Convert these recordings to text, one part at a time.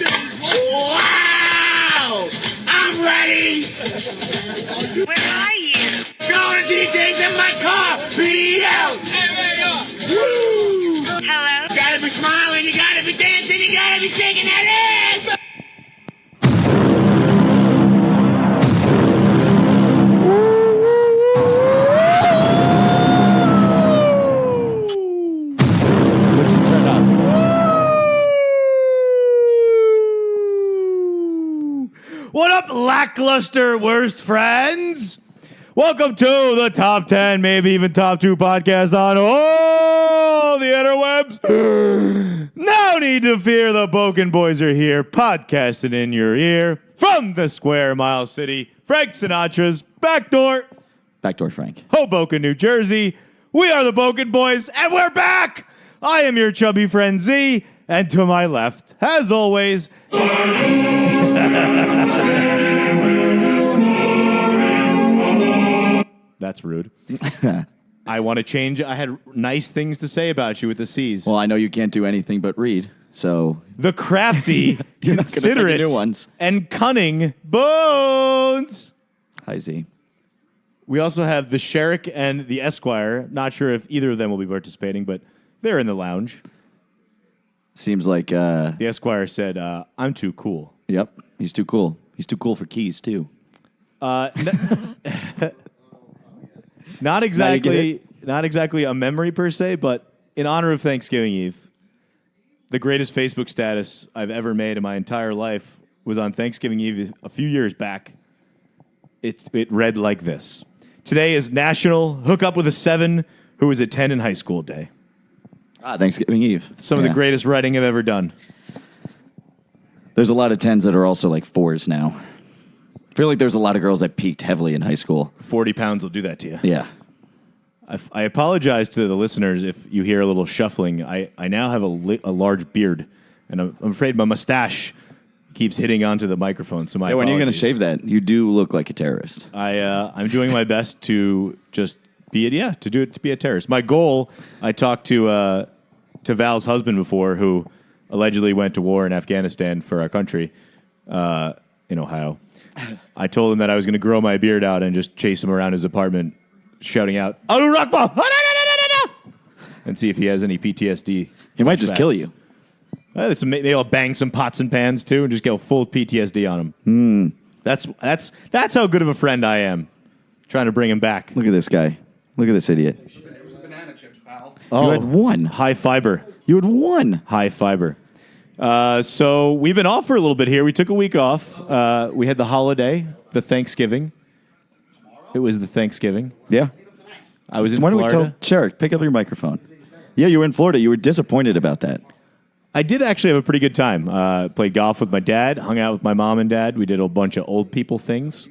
Wow! I'm ready! Where are you? Going DJs in my car! Beat out! Woo! Hello? You gotta be smiling, you gotta be dancing, you gotta be shaking that ass! What'd you turn up? What up, lackluster worst friends? Welcome to the top 10, maybe even top 2 podcast on all the interwebs. No need to fear, the Boken Boys are here, podcasting in your ear from the Square Mile City, Frank Sinatra's backdoor, Backdoor Frank. Hoboken, New Jersey. We are the Boken Boys, and we're back. I am your chubby friend Z, and to my left, as always, that's rude. I want to change. I had nice things to say about you with the C's. Well, I know you can't do anything but read, so The crafty, You're not gonna considerate, think of new ones. and cunning Bones. hi Z. We also have the Sherrick and the Esquire. Not sure if either of them will be participating, but they're in the lounge. Seems like, The Esquire said, I'm too cool. yep, he's too cool. He's too cool for keys, too. Not Now you exactly, get not exactly a memory per se, but in honor of Thanksgiving Eve, the greatest Facebook status I've ever made in my entire life was on Thanksgiving Eve a few years back. It read like this: Today is National Hook Up with a 7 who is a 10 in high school day. Thanksgiving Eve. Some of the greatest writing I've ever done. There's a lot of 10s that are also like 4s now. I feel like there's a lot of girls that peaked heavily in high school. 40 pounds will do that to you. Yeah. I apologize to the listeners if you hear a little shuffling. I now have a large beard, and I'm afraid my mustache keeps hitting onto the microphone. So When are you going to shave that? You do look like a terrorist. I'm doing my best to just be to be a terrorist. My goal. I talked to Val's husband before, who allegedly went to war in Afghanistan for our country, in Ohio. I told him that I was going to grow my beard out and just chase him around his apartment, shouting out, "Adu Rakba!" and see if he has any PTSD. He might just kill you. Maybe I'll bang some pots and pans too, and just go full PTSD on him. That's how good of a friend I am. Trying to bring him back. Look at this guy. Look at this idiot. It was banana chips, pal. You had one. High fiber. You had one. High fiber. So we've been off for a little bit here. We took a week off. We had the holiday, the Thanksgiving. It was the Thanksgiving. Yeah. I was in Why don't Florida. we tell Sherrick, pick up your microphone. Yeah, you were in Florida. You were disappointed about that. I did actually have a pretty good time. Played golf with my dad, hung out with my mom and dad. We did a bunch of old people things.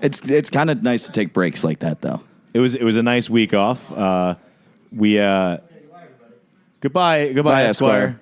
It's kind of nice to take breaks like that, though. It was a nice week off. Goodbye, Bye, Esquire.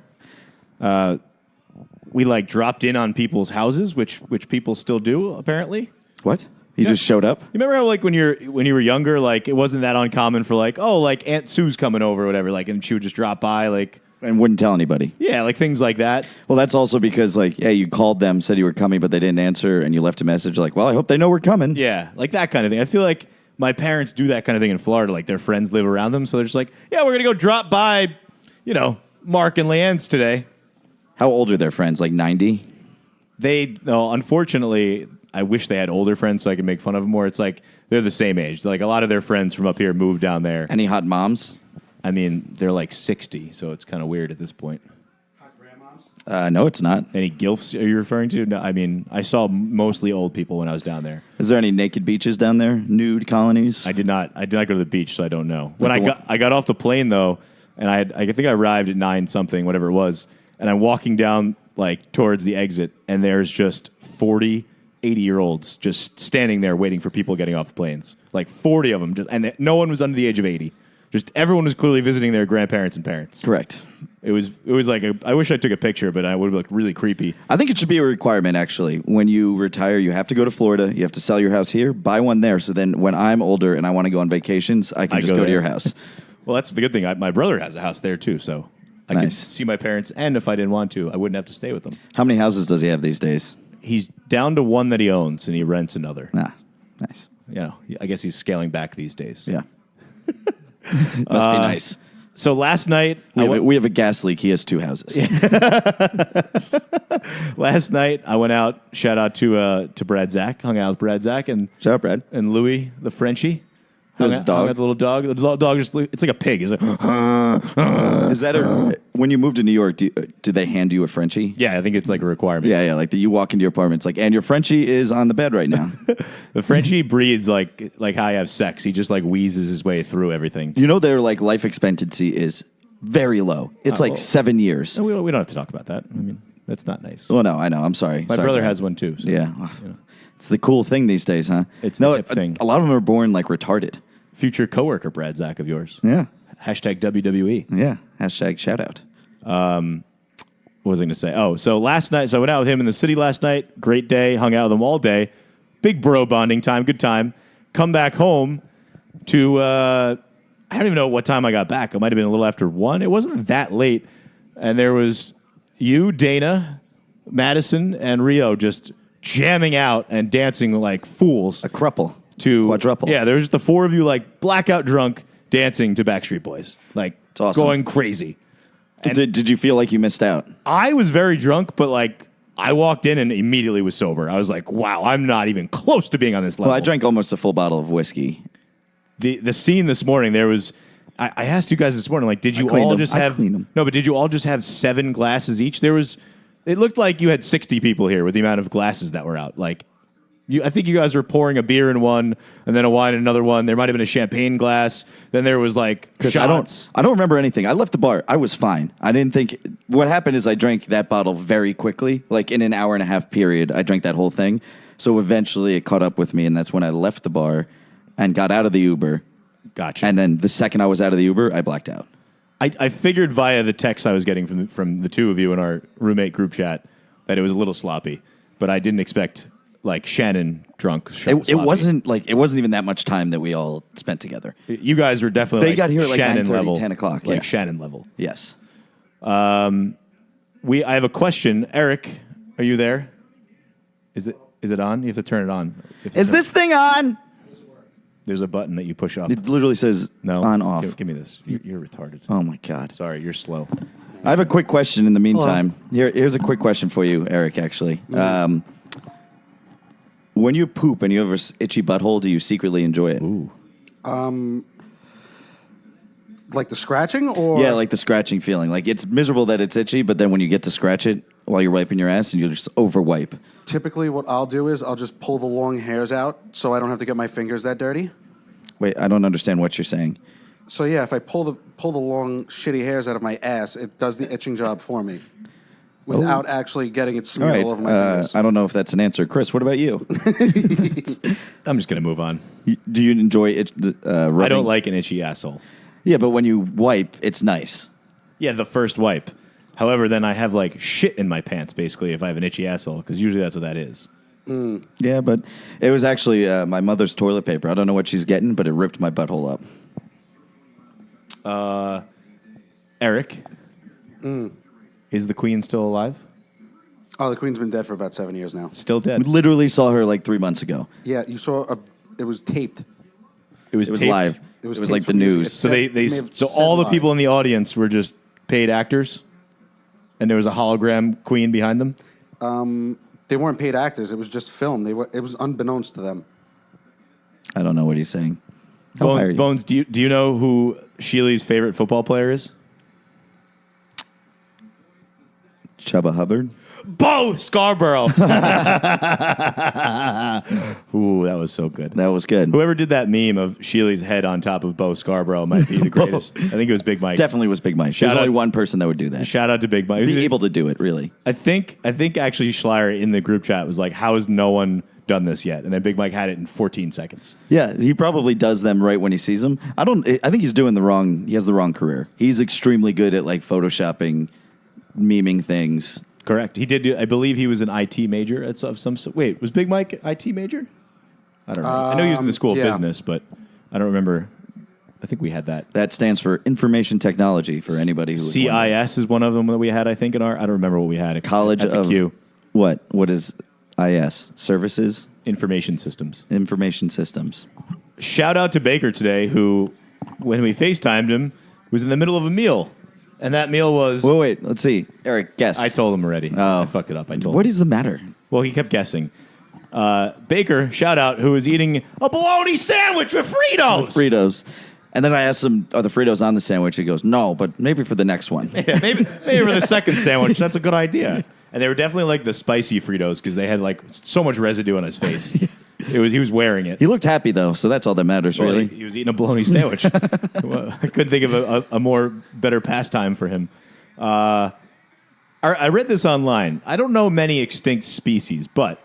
We dropped in on people's houses, which people still do apparently. What? He just showed up? You remember how when you were younger, it wasn't that uncommon for Aunt Sue's coming over or whatever, and she would just drop by And wouldn't tell anybody. Yeah, things like that. Well, that's also because, you called them, said you were coming, but they didn't answer, and you left a message well, I hope they know we're coming. Yeah, that kind of thing. I feel like my parents do that kind of thing in Florida. Their friends live around them, so they're just yeah, we're going to go drop by, Mark and Leanne's today. How old are their friends? 90? Unfortunately, I wish they had older friends so I could make fun of them more. It's they're the same age. A lot of their friends from up here moved down there. Any hot moms? I mean, they're 60, so it's kind of weird at this point. Hot grandmoms? No, it's not. Any gilfs are you referring to? No, I mean, I saw mostly old people when I was down there. Is there any naked beaches down there? Nude colonies? I did not go to the beach, so I don't know. When I got off the plane though, and I think I arrived at 9 something, whatever it was, and I'm walking down towards the exit, and there's just 40 80-year-olds just standing there waiting for people getting off the planes. 40 of them, and no one was under the age of 80. Just everyone was clearly visiting their grandparents and parents. Correct. It was I wish I took a picture, but I would have looked really creepy. I think it should be a requirement, actually. When you retire, you have to go to Florida. You have to sell your house here, buy one there. So then when I'm older and I want to go on vacations, I can just go to your house. Well, that's the good thing. My brother has a house there, too, so I could Nice. see my parents, and if I didn't want to, I wouldn't have to stay with them. How many houses does he have these days? He's down to one that he owns, and he rents another. Ah, nice. You know, I guess he's scaling back these days. Yeah. Must be nice. So last night, We have a gas leak. He has 2 houses. last night I went out. Shout out to Brad Zach. Hung out with Brad Zach and Shout out, Brad. Louis the Frenchie. How's his dog? Hung out the little dog. The little dog it's like a pig. He's like, Is that when you moved to New York? Do they hand you a Frenchie? yeah, I think it's like a requirement. Yeah. Like you walk into your apartment, it's like, and your Frenchie is on the bed right now. The Frenchie breeds like how I have sex. He just like wheezes his way through everything. You know, their like life expectancy is very low. It's like 7 years. And we don't have to talk about that. I mean, that's not nice. Oh no, I know. I'm sorry. My Sorry, brother Brad. has one too. So, Yeah. you know. It's the cool thing these days, huh? It's the hip thing. A lot of them are born like retarded. Future coworker Brad Zach of yours. Yeah. Hashtag WWE. Yeah. Hashtag shout out. What was I going to say? Oh, so last night, so I went out with him in the city last night. Great day. Hung out with him all day. Big bro bonding time. Good time. Come back home to, I don't even know what time I got back. It might have been a little after 1. It wasn't that late. And there was you, Dana, Madison, and Rio just jamming out and dancing like fools. A cruple. Quadruple. Yeah, there's the 4 of you like blackout drunk dancing to Backstreet Boys. Like It's awesome. going crazy. Did you feel like you missed out? I was very drunk, but like I walked in and immediately was sober. I was like, wow, I'm not even close to being on this level. Well, I drank almost a full bottle of whiskey. The scene this morning, there was I asked you guys this morning, like, did you cleaned all them. just I have cleaned them. no, but did you all just have 7 glasses each? It looked like you had 60 people here with the amount of glasses that were out. Like I think you guys were pouring a beer in one, and then a wine in another one. There might have been a champagne glass. Then there was like shots. I don't remember anything. I left the bar. I was fine. I didn't think. What happened is I drank that bottle very quickly. Like in an hour and a half period, I drank that whole thing. So eventually it caught up with me, and that's when I left the bar and got out of the Uber. Gotcha. And then the second I was out of the Uber, I blacked out. I figured via the text I was getting from the 2 of you in our roommate group chat that it was a little sloppy, but I didn't expect like Shannon drunk. It wasn't even that much time that we all spent together. You guys were definitely They got here at like Shannon 9:30, level, 10 o'clock, like yeah. Shannon level. Yes. I have a question. Eric, are you there? Is it on? You have to turn it on. Is this thing on? There's a button that you push up. It literally says No, on off. Give me this. You're retarded. Oh my God. Sorry, you're slow. I have a quick question in the meantime. Here's a quick question for you, Eric, actually. When you poop and you have an itchy butthole, do you secretly enjoy it? Ooh. Like the scratching, or Yeah, like the scratching feeling. Like it's miserable that it's itchy, but then when you get to scratch it while you're wiping your ass and you just over wipe. typically what I'll do is I'll just pull the long hairs out so I don't have to get my fingers that dirty. Wait, I don't understand what you're saying. So yeah, if I pull the long shitty hairs out of my ass, it does the itching job for me without actually getting it All smeared right. all over my fingers. I don't know if that's an answer. Chris, what about you? I'm just gonna move on. Do you enjoy it? Rubbing? I don't like an itchy asshole. Yeah, but when you wipe, it's nice. Yeah, the first wipe. However, then I have like shit in my pants basically if I have an itchy asshole because usually that's what that is. Yeah, but it was actually my mother's toilet paper. I don't know what she's getting, but it ripped my butthole up. Eric, is the queen still alive? Oh, the queen's been dead for about 7 years now. Still We dead. literally saw her like 3 months ago. Yeah, you saw it was taped. It was It was taped. live. It was like taped the from music. news. So May have so said all the live. people in the audience were just paid actors, and there was a hologram queen behind them. They weren't paid actors. It was just film. It was unbeknownst to them. I don't know what he's saying. I'll hire you. Bones, do you know who Sheely's favorite football player is? Chubba Hubbard. Bo Scarborough. Ooh, that was so good. That was good. Whoever did that meme of Sheely's head on top of Bo Scarborough might be the greatest. I think it was Big Mike. Definitely was Big Mike. Shout There's only out- one person that would do that. Shout out to Big Mike. Be able to do it, really. I think actually Schleier in the group chat was like, "How has no one done this yet?" And then Big Mike had it in 14 seconds. Yeah, he probably does them right when he sees them. I think he's doing he has the wrong career. He's extremely good at like photoshopping, memeing things. Correct. He did. I believe he was an IT major of some sort. Wait, was Big Mike IT major? I don't know. I know he was in the school of yeah. business, but I don't remember. I think we had that. That stands for information technology for anybody who was wondering. CIS is one of them that we had, I think, in our... I don't remember what we had. College at the of Q. What? What is IS? Services? Information Systems. Information systems. Shout out to Baker today, who, when we FaceTimed him, was in the middle of a meal. And that meal was... Well, wait. Let's see. Eric, guess. I told him already. Oh. I fucked it up. I told him. What is the matter? Well, he kept guessing. Baker, shout out, who was eating a bologna sandwich with Fritos. Fritos. And then I asked him, are the Fritos on the sandwich? He goes, no, but maybe for the next one. Yeah, maybe for the second sandwich. That's a good idea. And they were definitely like the spicy Fritos because they had like so much residue on his face. He was wearing it. He looked happy, though, so that's all that matters, Well, really. he was eating a bologna sandwich. Well, I couldn't think of a more better pastime for him. I read this online. I don't know many extinct species, but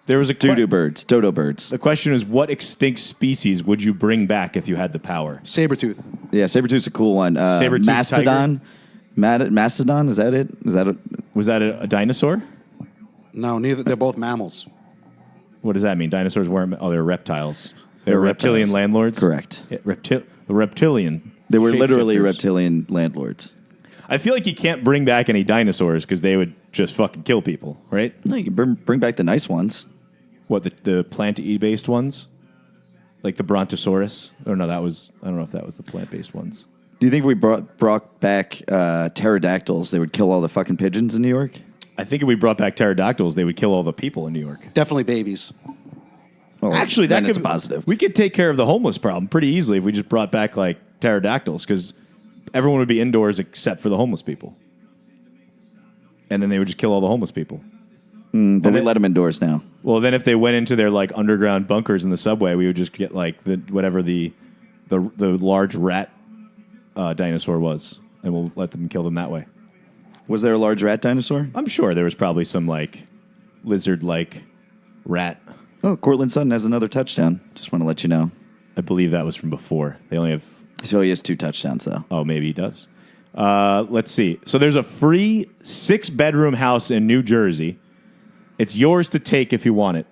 there was a Dodo birds. The question is, what extinct species would you bring back if you had the power? Sabertooth. Yeah, Sabertooth's a cool one. Saber-toothed Mastodon. Mastodon, is that it? Was that a dinosaur? No, neither. They're both mammals. What does that mean? Dinosaurs weren't... Oh, they're reptiles. They're reptilian reptiles. landlords? Correct. Yeah, the reptilian. They were literally shapeshifters. reptilian landlords. I feel like you can't bring back any dinosaurs because they would just fucking kill people, right? No, you can bring back the nice ones. What, the plant-based ones? Like the Brontosaurus? Or no, that was... I don't know if that was the plant-based ones. Do you think if we brought back pterodactyls, they would kill all the fucking pigeons in New York? I think if we brought back pterodactyls, they would kill all the people in New York. Definitely babies. Well, Actually, that then could it's positive. We could take care of the homeless problem pretty easily if we just brought back like pterodactyls, because everyone would be indoors except for the homeless people, and then they would just kill all the homeless people. But we let them indoors now. Well, then if they went into their like underground bunkers in the subway, we would just get like the large rat dinosaur was, and we'll let them kill them that way. Was there a large rat dinosaur? I'm sure there was probably some like lizard-like rat. Oh, Cortland Sutton has another touchdown. Just want to let you know. I believe that was from before. They only have... So he has 2 touchdowns, though. Oh, maybe he does. Let's see. So there's a free 6-bedroom house in New Jersey. It's yours to take if you want it.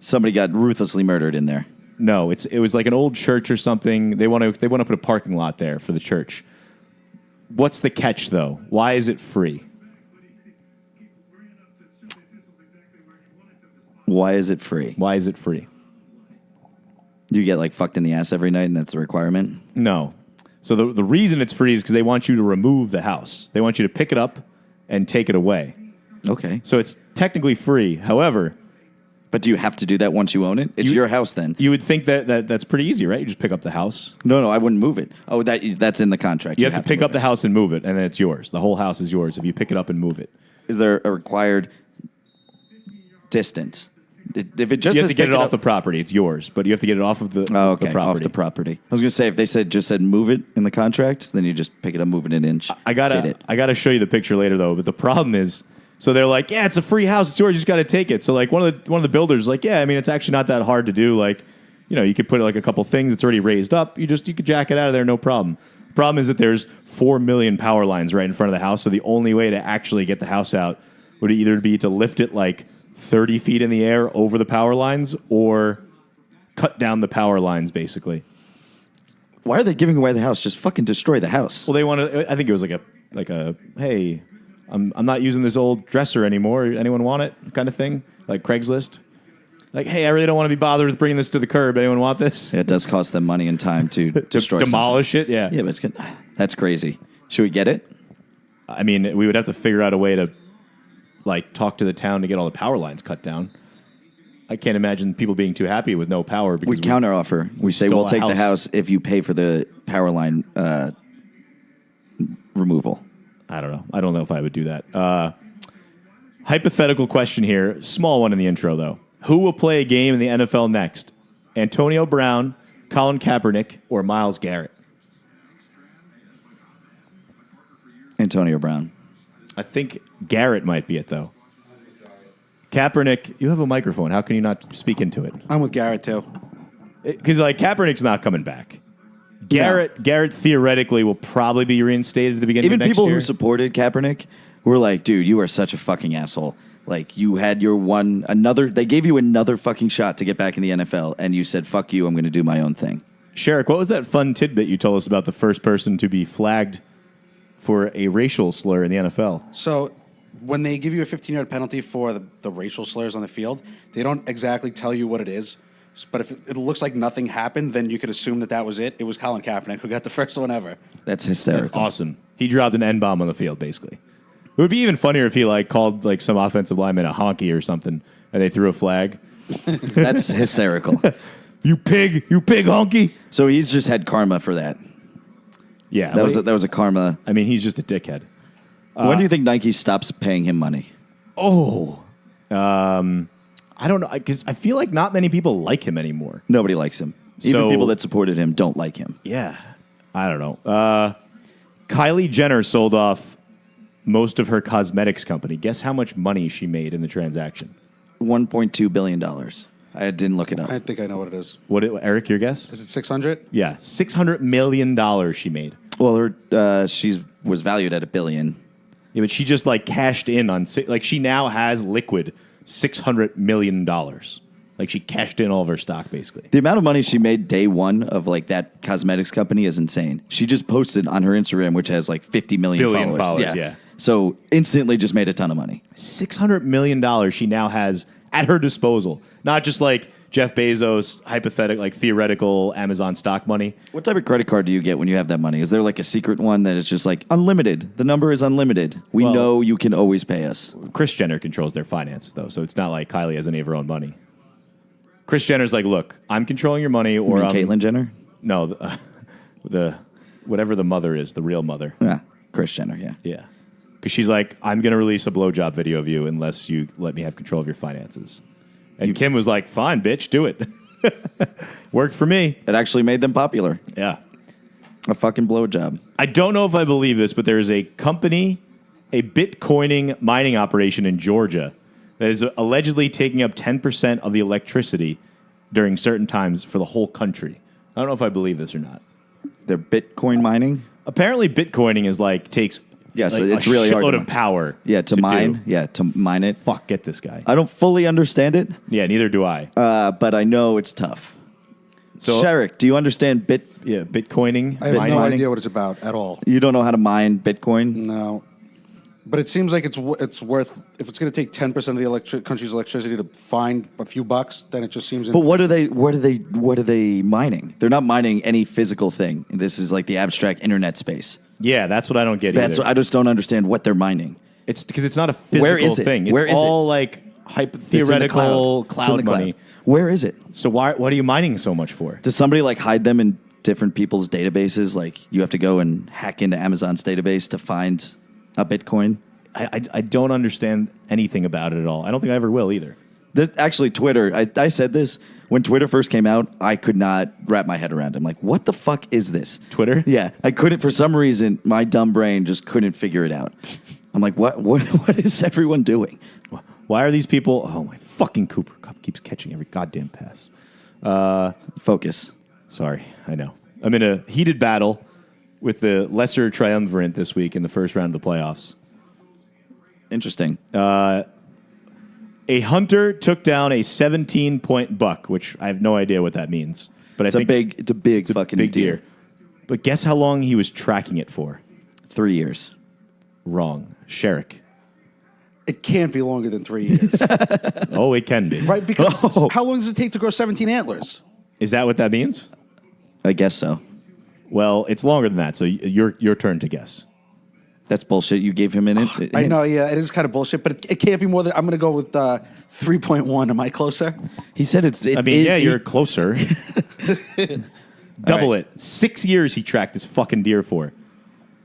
Somebody got ruthlessly murdered in there. No, it was like an old church or something. They want to put a parking lot there for the church. What's the catch, though? Why is it free? Why is it free? Why is it free? You get like fucked in the ass every night, and that's the requirement? No. So the reason it's free is because they want you to remove the house. They want you to pick it up and take it away. Okay. So it's technically free. However... But do you have to do that once you own it? It's your house then. You would think that's pretty easy, right? You just pick up the house. No, I wouldn't move it. Oh, that's in the contract. You have to pick up move the it. house and move it, and then it's yours. The whole house is yours if you pick it up and move it. Is there a required distance? If it just You have says to get pick it off up- the property. It's yours, but you have to get it off of the, Oh, okay, the property. off the property. I was going to say, if they just said move it in the contract, then you just pick it up, move it an inch. I did it. gotta show you the picture later though. But the problem is, so they're like, yeah, it's a free house. It's yours. You just got to take it. So like one of the builders is like, yeah, I mean, it's actually not that hard to do. Like, you know, you could put like a couple things. It's already raised up. You could jack it out of there, no problem. The problem is that there's 4 million power lines right in front of the house. So the only way to actually get the house out would either be to lift it like 30 feet in the air over the power lines or cut down the power lines, basically. Why are they giving away the house? Just fucking destroy the house. Well, they want to. I think it was like a hey, I'm not using this old dresser anymore. Anyone want it? Kind of thing, like Craigslist. Like, hey, I really don't want to be bothered with bringing this to the curb. Anyone want this? Yeah, it does cost them money and time to destroy demolish it. Yeah. Yeah, but it's good. That's crazy. Should we get it? I mean, we would have to figure out a way to like talk to the town to get all the power lines cut down. I can't imagine people being too happy with no power because We counter offer. We say stole we'll a take the house. house if you pay for the power line removal. I don't know. I don't know if I would do that. Hypothetical question here. Small one in the intro, though. Who will play a game in the NFL next? Antonio Brown, Colin Kaepernick, or Myles Garrett? Antonio Brown. I think Garrett might be it, though. Kaepernick, you have a microphone. How can you not speak into it? I'm with Garrett, too. Because, like, Kaepernick's not coming back. Garrett theoretically will probably be reinstated at the beginning Even of next people year. who supported Kaepernick were like, dude, you are such a fucking asshole. Like, you had they gave you another fucking shot to get back in the NFL, and you said, fuck you, I'm going to do my own thing. Sherrick, what was that fun tidbit you told us about the first person to be flagged for a racial slur in the NFL? So when they give you a 15-yard penalty for the racial slurs on the field, they don't exactly tell you what it is. But if it looks like nothing happened, then you could assume that was it. It was Colin Kaepernick who got the first one ever. That's hysterical. That's awesome. He dropped an N-bomb on the field, basically. It would be even funnier if he called some offensive lineman a honky or something, and they threw a flag. That's hysterical. You pig honky. So he's just had karma for that. Yeah, That was a karma. I mean, he's just a dickhead. When do you think Nike stops paying him money? I don't know, because I feel like not many people like him anymore. Nobody likes him. Even So- people that supported him don't like him. Yeah, I don't know. Kylie Jenner sold off most of her cosmetics company. Guess how much money she made in the transaction? $1.2 billion. I didn't look it up. I think I know what it is. Eric, your guess? Is it 600? Yeah, $600 million she made. Well, she was valued at $1 billion. Yeah, but she just cashed in on she now has liquid $600 million. She cashed in all of her stock basically. The amount of money she made day one of that cosmetics company is insane. She just posted on her Instagram, which has 50 million Billion followers. followers, yeah. So instantly just made a ton of money. $600 million she now has at her disposal. Not just Jeff Bezos, hypothetical, theoretical Amazon stock money. What type of credit card do you get when you have that money? Is there a secret one that is just unlimited? The number is unlimited. We know you can always pay us. Kris Jenner controls their finances, though, so it's not like Kylie has any of her own money. Kris Jenner's look, I'm controlling your money, or Caitlyn Jenner? No, the whatever the mother is, the real mother. Yeah, Kris Jenner, yeah. Yeah. Because she's I'm going to release a blowjob video of you unless you let me have control of your finances. And Kim was fine, bitch, do it. Worked for me. It actually made them popular. Yeah. A fucking blowjob. I don't know if I believe this, but there is a company, a Bitcoining mining operation in Georgia that is allegedly taking up 10% of the electricity during certain times for the whole country. I don't know if I believe this or not. They're Bitcoin mining? Apparently, Bitcoining is takes Yes, a it's really hard shitload to of power. Yeah, to mine. do. Yeah, to mine it. Fuck, get this guy. I don't fully understand it, Yeah, neither do I. but I know it's tough. So- Sherrick, do you understand Yeah, Bitcoining. I have no mining? idea what it's about at all. You don't know how to mine Bitcoin? No. But it seems like it's worth, if it's going to take 10% of the country's electricity to find a few bucks, then it just seems... But what are they mining? They're not mining any physical thing. This is the abstract internet space. Yeah, that's what I don't get That's either. I just don't understand what they're mining. It's because it's not a physical Where is it? thing. It's Where is all It's in the theoretical It's in the cloud money. Where is it? So what are you mining so much for? Does somebody hide them in different people's databases? You have to go and hack into Amazon's database to find a Bitcoin? I don't understand anything about it at all. I don't think I ever will either. Actually, Twitter, I said this. When Twitter first came out, I could not wrap my head around it. I'm like, what the fuck is this? Twitter? Yeah. I couldn't, for some reason, my dumb brain just couldn't figure it out. I'm like, what is everyone doing? Why are these people... Oh, my fucking Cooper Cup keeps catching every goddamn pass. Focus. Sorry, I know. I'm in a heated battle with the lesser triumvirate this week in the first round of the playoffs. Interesting. A hunter took down a 17-point buck, which I have no idea what that means. But It's a big fucking big deer. But guess how long he was tracking it for? 3 years. Wrong. Sherrick. It can't be longer than 3 years. Oh, it can be. Right? Because how long does it take to grow 17 antlers? Is that what that means? I guess so. Well, it's longer than that, so your turn to guess. That's bullshit. You gave him an hint. I know, yeah, it is kind of bullshit, but it can't be more than... I'm going to go with 3.1. Am I closer? He said it's... You're closer. Double right. it. 6 years he tracked this fucking deer for.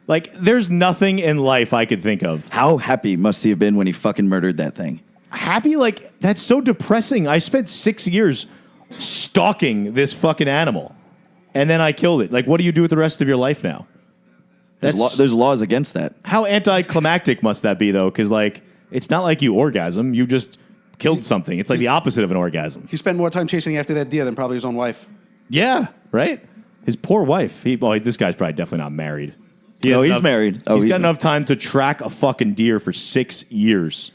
There's nothing in life I could think of. How happy must he have been when he fucking murdered that thing? Happy? That's so depressing. I spent 6 years stalking this fucking animal, and then I killed it. What do you do with the rest of your life now? There's laws against that. How anticlimactic must that be, though? Because, it's not like you orgasm. You just killed something. It's the opposite of an orgasm. He spent more time chasing after that deer than probably his own wife. Yeah, right? His poor wife. This guy's probably definitely not married. He's married. He's got enough time to track a fucking deer for 6 years.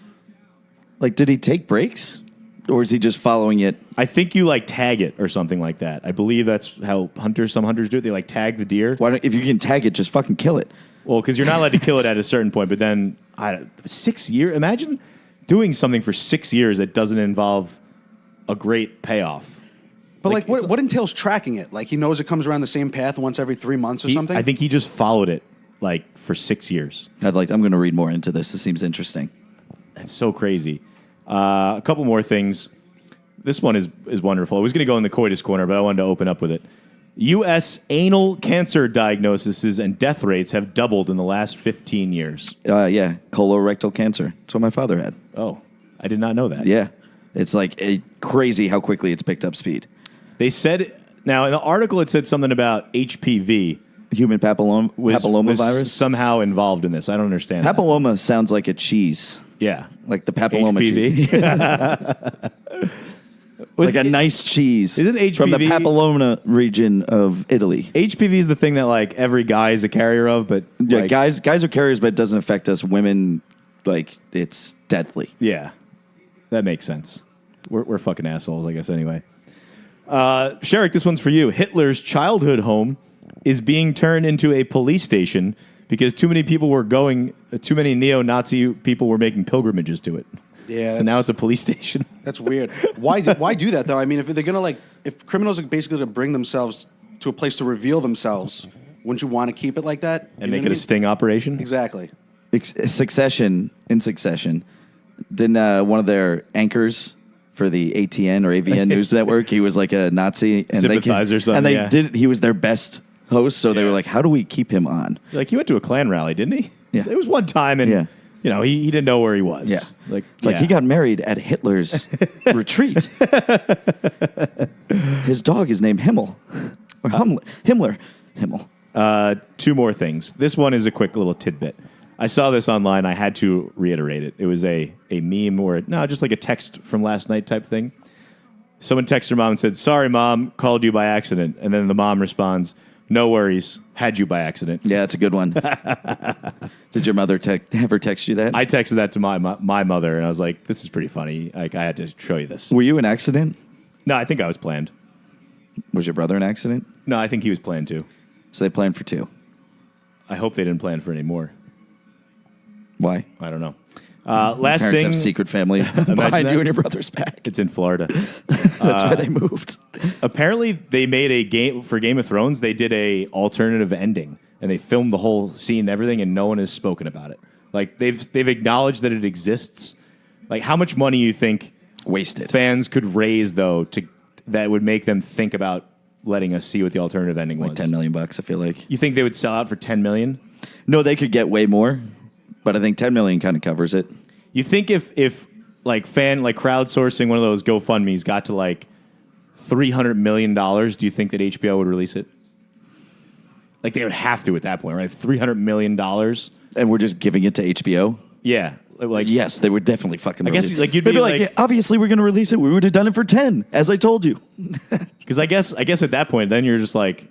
Did he take breaks? or is he just following it? I think you like tag it or something like that. I believe that's how some hunters do it. They like tag the deer. Why don't, if you can tag it, just fucking kill it. Well, because you're not allowed to kill it at a certain point. But then 6 years. Imagine doing something for 6 years that doesn't involve a great payoff. But like what entails tracking it? Like he knows it comes around the same path once every 3 months or something? I think he just followed it like for 6 years. I'm going to read more into this. This seems interesting. That's so crazy. A couple more things. This one is wonderful. I was going to go in the coitus corner, but I wanted to open up with it. U.S. anal cancer diagnoses and death rates have doubled in the last 15 years. Yeah, colorectal cancer. That's what my father had. Oh, I did not know that. Yeah. It's like crazy how quickly it's picked up speed. They said, now in the article it said something about HPV. Human papilloma Was virus? somehow involved in this. I don't understand that. Papilloma sounds like a cheese. Yeah. Like the papilloma cheese. Like a nice cheese. Isn't HPV from the papilloma region of Italy? HPV is the thing that like every guy is a carrier of, but Yeah, like, guys are carriers, but it doesn't affect us. Women, like, it's deadly. yeah, that makes sense. We're fucking assholes, I guess. Anyway, Sherrick, this one's for you. Hitler's childhood home is being turned into a police station because too many neo-Nazi people were making pilgrimages to it. Yeah. So now it's a police station. That's weird. Why do that though? I mean, if they're gonna if criminals are basically to bring themselves to a place to reveal themselves, wouldn't you want to keep it like that And make it a sting operation? Exactly. In Succession, didn't one of their anchors for the ATN or AVN news network, he was like a Nazi and Sympathizer or something, and he was their best host, so they were like, how do we keep him on? Like, he went to a Klan rally, didn't he? Yeah. It was one time, and Yeah. he didn't know where he was. Yeah. Like He got married at Hitler's retreat. His dog is named Himmel. Or Himmler. Himmel. Two more things. This one is a quick little tidbit. I saw this online. I had to reiterate it. It was a meme or just like a text from last night type thing. Someone texted her mom and said, "Sorry, Mom, called you by accident." And then the mom responds, "No worries, had you by accident." Yeah, it's a good one. Did your mother ever text you that? I texted that to my mother, and I was like, "This is pretty funny. Like, I had to show you this." Were you an accident? No, I think I was planned. Was your brother an accident? No, I think he was planned too. So they planned for two. I hope they didn't plan for any more. Why? I don't know. Last Parents thing, have secret family behind that. you and your brother's back. it's in Florida. That's why they moved. Apparently, they made a game for Game of Thrones. They did a alternative ending, and they filmed the whole scene and everything, and no one has spoken about it. Like they've acknowledged that it exists. Like, how much money you think Wasted. fans could raise though that would make them think about letting us see what the alternative ending was? Like $10 million, I feel like. You think they would sell out for $10 million? No, they could get way more, but I think $10 million kind of covers it. You think if like crowdsourcing one of those GoFundMe's got to like $300 million, do you think that HBO would release it? Like, they would have to at that point, right? $300 million. And we're just giving it to HBO? Yeah. Like, Yes, they would definitely fucking I guess, release it. like, you'd They'd be like- "Yeah, obviously we're going to release it. We would have done it for 10, as I told you. because I guess at that point, then you're just like,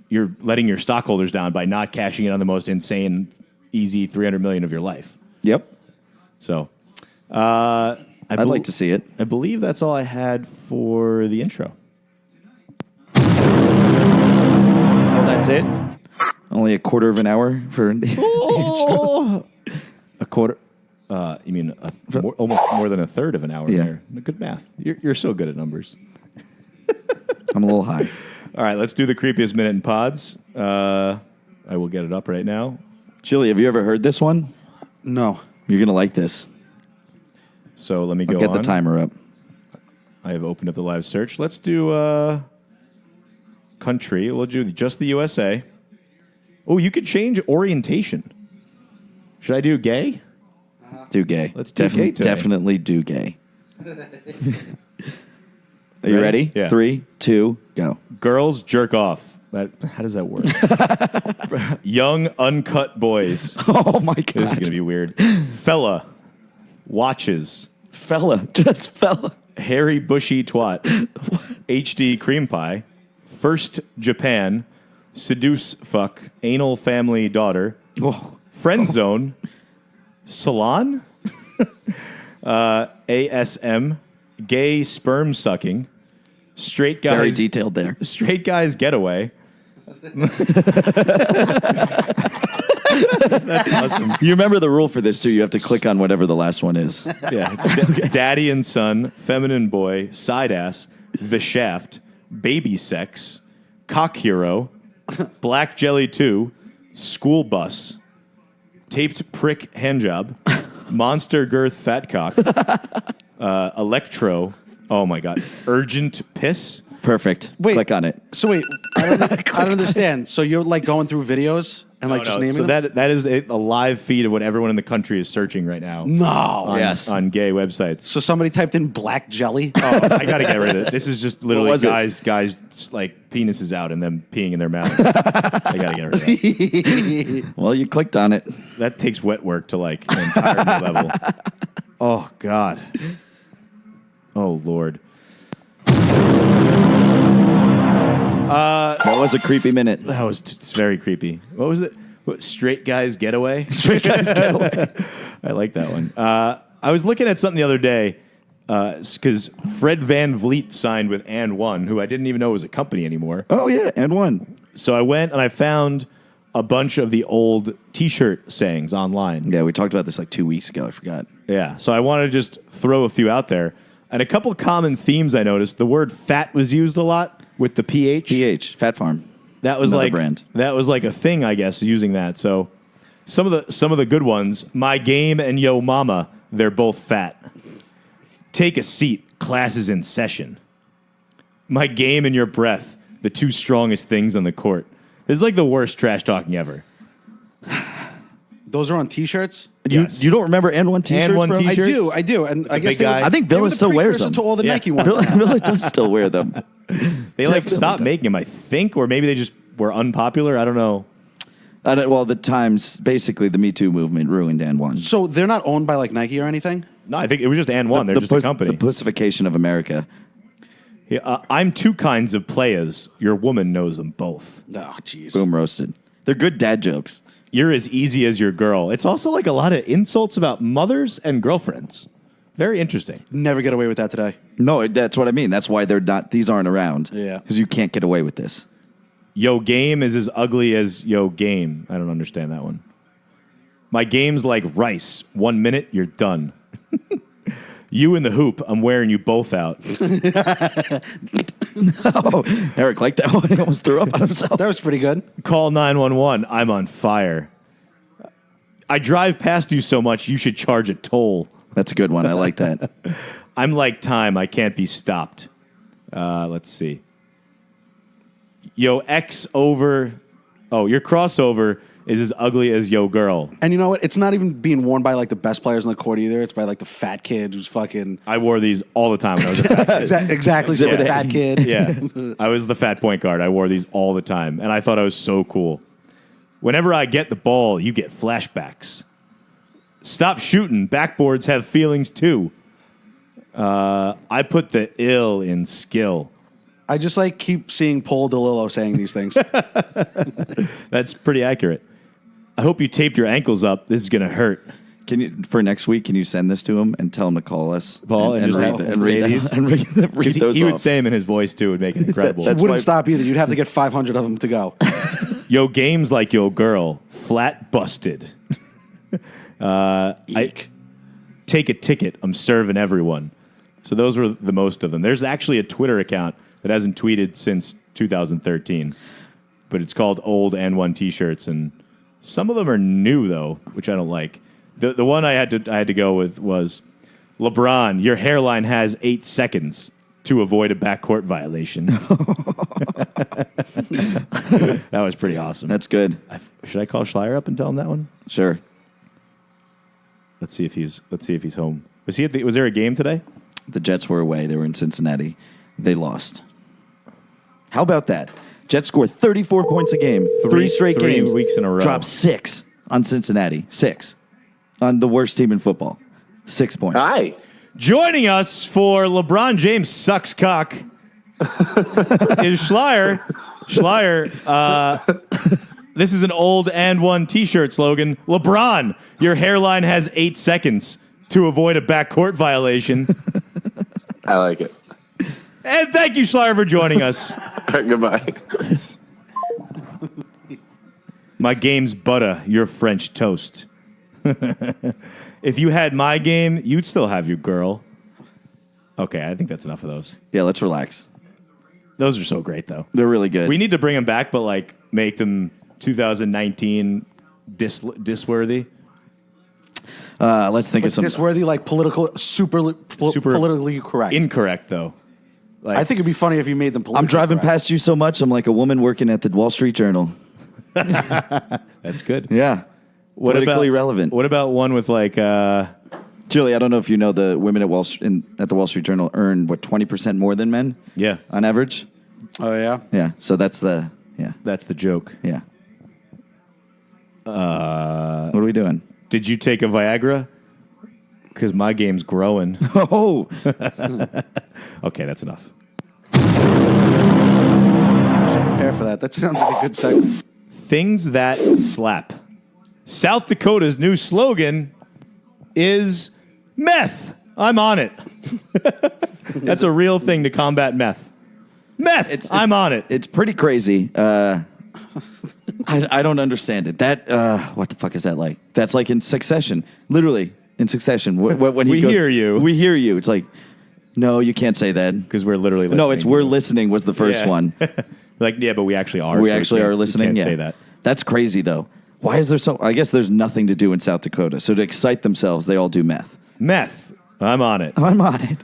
you're letting your stockholders down by not cashing in on the most insane, easy $300 million of your life. Yep. So, I'd like to see it. I believe that's all I had for the intro. Oh, that's it? Only a quarter of an hour for the intro. A quarter. You mean almost more than a third of an hour Yeah. there. Good math. You're so good at numbers. I'm a little high. All right, let's do the creepiest minute in pods. I will get it up right now. Chili, have you ever heard this one? No. You're going to like this. So let me I'll go get on. the timer up. I have opened up the live search. Let's do country. We'll do just the USA. Oh, you could change orientation. Should I do gay? Do gay. Let's do gay today. Definitely do gay. Are you ready? Yeah. 3, 2, go. Girls jerk off. How does that work? Young uncut boys. Oh, my God. This is going to be weird. Fella. Watches. Just fella. Hairy bushy twat. HD cream pie. First Japan. Seduce fuck. Anal family daughter. Oh. Friend zone. Salon. ASM. gay sperm sucking, straight guys. Very detailed there. Straight guys getaway. That's awesome. You remember the rule for this too. You have to click on whatever the last one is. Yeah. Daddy and son, feminine boy, side ass, the shaft, baby sex, cock hero, black jelly 2, school bus, taped prick handjob, monster girth fat cock, electro. Oh my god, urgent piss. Perfect. Wait. Click on it. So wait, I don't understand. So you're like going through videos and like just naming so them? that is a live feed of what everyone in the country is searching right now. No. On, Yes. on gay websites. So somebody typed in black jelly. Oh, I gotta get rid of it. This is just literally was it? guys like penises out and them peeing in their mouth. I gotta get rid of that. Well, you clicked on it. That takes wet work to like an entire new level. Oh God. Oh Lord. That was a creepy minute. That was it's very creepy. What was it? What, straight guys getaway? Straight guys getaway. I like that one. I was looking at something the other day because Fred Van Vliet signed with And One, who I didn't even know was a company anymore. Oh yeah, and one. So I went and I found a bunch of the old T-shirt sayings online. Yeah, we talked about this like 2 weeks ago. I forgot. Yeah, so I wanted to just throw a few out there. And a couple common themes I noticed. The word fat was used a lot with the PH. PH, Fat Farm. That was Another like brand. That was like a thing, I guess, using that. So some of the good ones, My Game and Yo Mama, they're both fat. Take a seat, class is in session. My Game and Your Breath, the two strongest things on the court. This is like the worst trash talking ever. Those are on T-shirts. Yes. You don't remember And One T-shirts, And One bro? T-shirts? I do, and I guess big guy. I think they were Villa the still wears precursor them. to all the Yeah. Nike ones. Villa does still wear them. They like Definitely stopped don't. making them, I think, or maybe they just were unpopular. I don't know. Well, the Times, basically, the Me Too movement ruined And One. So they're not owned by like Nike or anything. No, I think it was just And One. They're just a company. The pussification of America. Yeah, I'm two kinds of players. Your woman knows them both. Oh, jeez. Boom roasted. They're good dad jokes. You're as easy as your girl. It's also like a lot of insults about mothers and girlfriends. Very interesting. Never get away with that today. No, that's what I mean. That's why they're not. These aren't around. Yeah. Because you can't get away with this. Yo game is as ugly as yo game. I don't understand that one. My game's like rice. 1 minute, you're done. You in the hoop, I'm wearing you both out. Oh, Eric liked that one. He almost threw up on himself. That was pretty good. Call 911, I'm on fire. I drive past you so much, you should charge a toll. That's a good one. I like that. I'm like time, I can't be stopped. Let's see. Yo X over. Oh, your crossover is as ugly as yo girl. And you know what? It's not even being worn by like the best players on the court either. It's by like the fat kid who's fucking I wore these all the time when I was a fat kid. exactly so Yeah. fat kid. Yeah. I was the fat point guard. I wore these all the time, and I thought I was so cool. Whenever I get the ball, you get flashbacks. Stop shooting. Backboards have feelings too. I put the ill in skill. I just like keep seeing Paul DeLillo saying these things. That's pretty accurate. I hope you taped your ankles up. This is going to hurt. Can you, for next week, can you send this to him and tell him to call us? Paul, and just read, have- and read, say these? and read, read He, those he would off. say them in his voice too. It would make it incredible. That's Wouldn't why- stop either. You'd have to get 500 of them to go. Yo, games like yo girl. Flat busted. Eek. Take a ticket. I'm serving everyone. So those were the most of them. There's actually a Twitter account that hasn't tweeted since 2013, but it's called Old and One T-shirts, and some of them are new though, which I don't like. The one I had to go with was LeBron. Your hairline has 8 seconds to avoid a backcourt violation. That was pretty awesome. That's good. Should I call Schleier up and tell him that one? Sure. Let's see if he's home. Was there a game today? The Jets were away. They were in Cincinnati. They lost. How about that? Jets scored 34 points a game. Three straight three games. weeks in a row. Dropped 6 on Cincinnati. 6. On the worst team in football. 6 points. Hi. Joining us for LeBron James sucks cock is Schleier. Schleier, this is an Old and One T-shirt slogan. LeBron, your hairline has 8 seconds to avoid a backcourt violation. I like it. And thank you, Schleier, for joining us. Goodbye. My game's butter, your French toast. If you had my game, you'd still have your girl. Okay, I think that's enough of those. Yeah, let's relax. Those are so great, though. They're really good. We need to bring them back, but like make them 2019 disworthy. Let's think of It's some. disworthy, like super politically correct. Incorrect, though. Like, I think it'd be funny if you made them politically I'm driving correct. past you so much, I'm like a woman working at the Wall Street Journal. that's good. Yeah. What Politically about, relevant. What about one with like... Julie, I don't know if you know the women at at the Wall Street Journal earn, 20% more than men? Yeah. On average? Oh, yeah? Yeah. So that's the joke. Yeah. What are we doing? Did you take a Viagra? Because my game's growing. Oh! Okay, that's enough. Prepare for that. That sounds like a good segment. Things that slap. South Dakota's new slogan is meth. I'm on it. That's a real thing to combat meth. Meth. I'm on it. It's pretty crazy. I don't understand it. That what the fuck is that like? That's like in Succession, literally in Succession. When We hear you. We hear you. It's like, no, you can't say that Because we're literally listening. No, it's we're listening was the first Yeah. one. Like, yeah, but we actually are. We so actually can't- are listening. You Yeah, can't say that. That's crazy though. Why is there so? I guess there's nothing to do in South Dakota. So to excite themselves, they all do meth. Meth. I'm on it. I'm on it.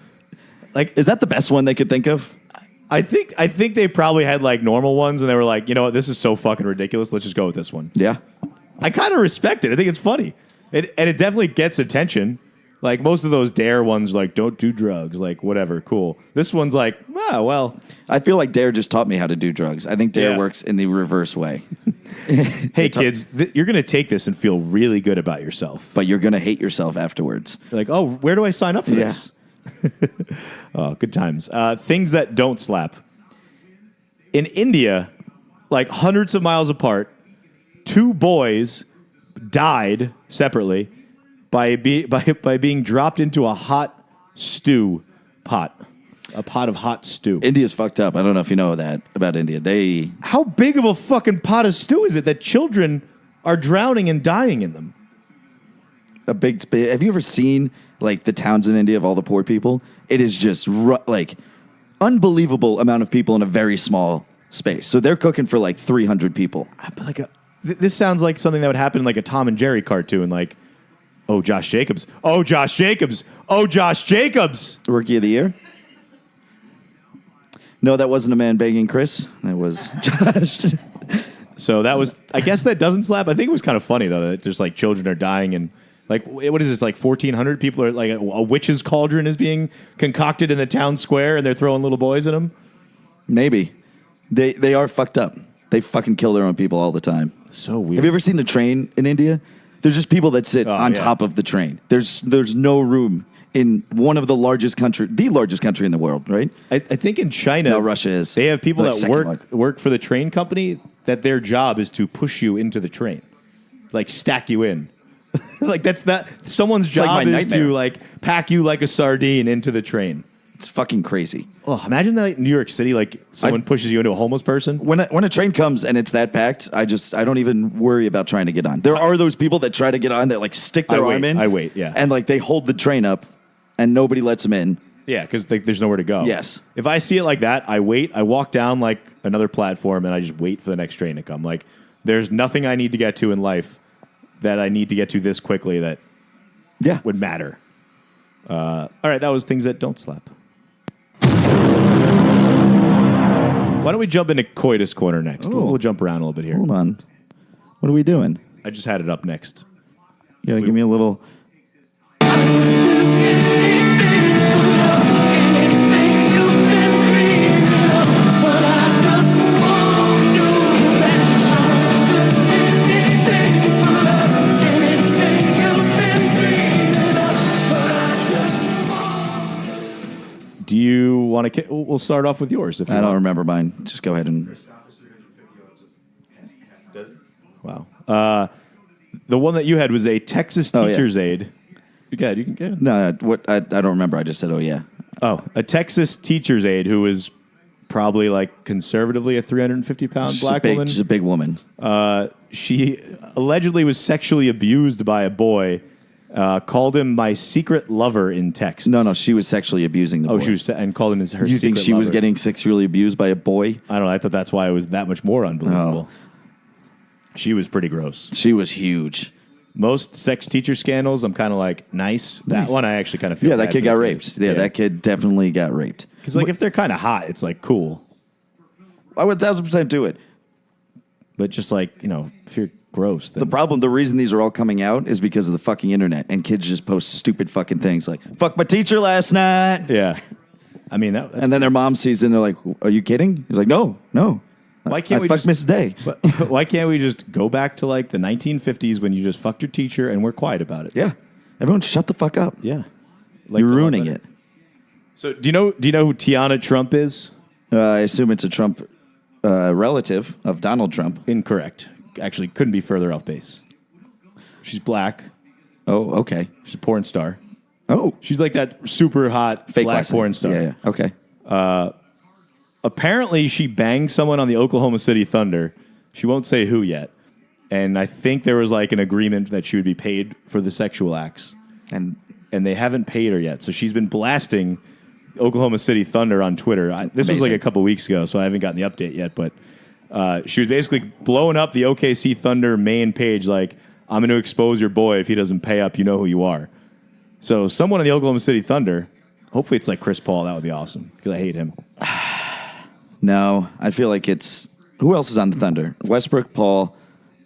Like, Is that the best one they could think of? I think they probably had like normal ones, and they were like, you know what, this is so fucking ridiculous. Let's just go with this one. Yeah. I kind of respect it. I think it's funny. And it definitely gets attention. Like most of those dare ones, like don't do drugs, like whatever, cool. This one's like, well. I feel like Dare just taught me how to do drugs. I think Dare Yeah. works in the reverse way. Hey kids, you're gonna take this and feel really good about yourself. But you're gonna hate yourself afterwards. You're like, oh, where do I sign up for Yeah. this? Oh, good times. Things that don't slap. In India, like hundreds of miles apart, two boys died separately by being dropped into a hot stew pot. A pot of hot stew. India's fucked up. I don't know if you know that about India. How big of a fucking pot of stew is it that children are drowning and dying in them? Have you ever seen like the towns in India of all the poor people? It is just like unbelievable amount of people in a very small space. So they're cooking for like 300 people. But like this sounds like something that would happen in like a Tom and Jerry cartoon. Like, oh, Josh Jacobs. Oh, Josh Jacobs. Oh, Josh Jacobs. Rookie of the year? No, that wasn't a man banging Chris. That was Josh. So that was, I guess that doesn't slap. I think it was kind of funny though that just like children are dying and like, what is this, like 1,400 people are like a witch's cauldron is being concocted in the town square and they're throwing little boys in them? Maybe. They are fucked up. They fucking kill their own people all the time. So weird. Have you ever seen the train in India? There's just people that sit on top of the train. There's no room in one of the largest country in the world, right? I think in China, No, Russia is. They have people Like that second work for the train company that their job is to push you into the train, like stack you in. Like that's that someone's like job my is nightmare. to like pack you like a sardine into the train. It's fucking crazy. Oh, imagine that like, New York City, like someone pushes you into a homeless person. When a train comes and it's that packed, I don't even worry about trying to get on. There are those people that try to get on that like stick their arm in. I wait, yeah. And like they hold the train up and nobody lets them in. Yeah, because like, there's nowhere to go. Yes. If I see it like that, I wait. I walk down like another platform and I just wait for the next train to come. Like there's nothing I need to get to in life that I need to get to this quickly that would matter. All right, that was things that don't slap. Why don't we jump into Coitus Corner next? We'll jump around a little bit here. Hold on. What are we doing? I just had it up next. You gotta give me a little. Do you want to? We'll start off with yours. If you I don't want. remember mine. Just go ahead and. Wow. The one that you had was a Texas Oh, yeah. teacher's aide. You can get it. No, what I don't remember. I just said, oh yeah. Oh, a Texas teacher's aide who was probably like conservatively a 350-pound black woman. She's a big woman. She allegedly was sexually abused by a boy. Called him my secret lover in text. No, she was sexually abusing the boy. Oh, she was, and called him her secret You think she was lover. getting sexually abused by a boy? I don't know. I thought that's why it was that much more unbelievable. Oh. She was pretty gross. She was huge. Most sex teacher scandals, I'm kind of like, nice. That one I actually kind of feel Yeah, that bad kid for got the raped. Yeah, that kid definitely got raped. Because like if they're kind of hot, it's like cool. I would 1,000% do it. But just like, if you're gross, then The reason these are all coming out is because of the fucking internet, and kids just post stupid fucking things like "fuck my teacher last night," yeah. I mean, that's and then their mom sees it and they're like, "Are you kidding?" He's like, "No." Why can't we fuck just Miss Day? But why can't we just go back to like the 1950s when you just fucked your teacher and we're quiet about it? Yeah, everyone, shut the fuck up. Yeah. You're ruining it. So do you know who Tiana Trump is? I assume it's a Trump relative of Donald Trump. Incorrect. Actually, couldn't be further off base. She's black. Oh, okay. She's a porn star. Oh, She's like that super hot fake black last name. porn star. Yeah. Okay. Apparently, she banged someone on the Oklahoma City Thunder. She won't say who yet. And I think there was like an agreement that she would be paid for the sexual acts. And And they haven't paid her yet. So she's been blasting Oklahoma City Thunder on Twitter. This was like Amazing. a couple weeks ago, so I haven't gotten the update yet. But she was basically blowing up the OKC Thunder main page like, I'm going to expose your boy if he doesn't pay up. You know who you are. So someone in the Oklahoma City Thunder, hopefully it's like Chris Paul. That would be awesome because I hate him. no, I feel like it's who else is on the Thunder? Westbrook, Paul.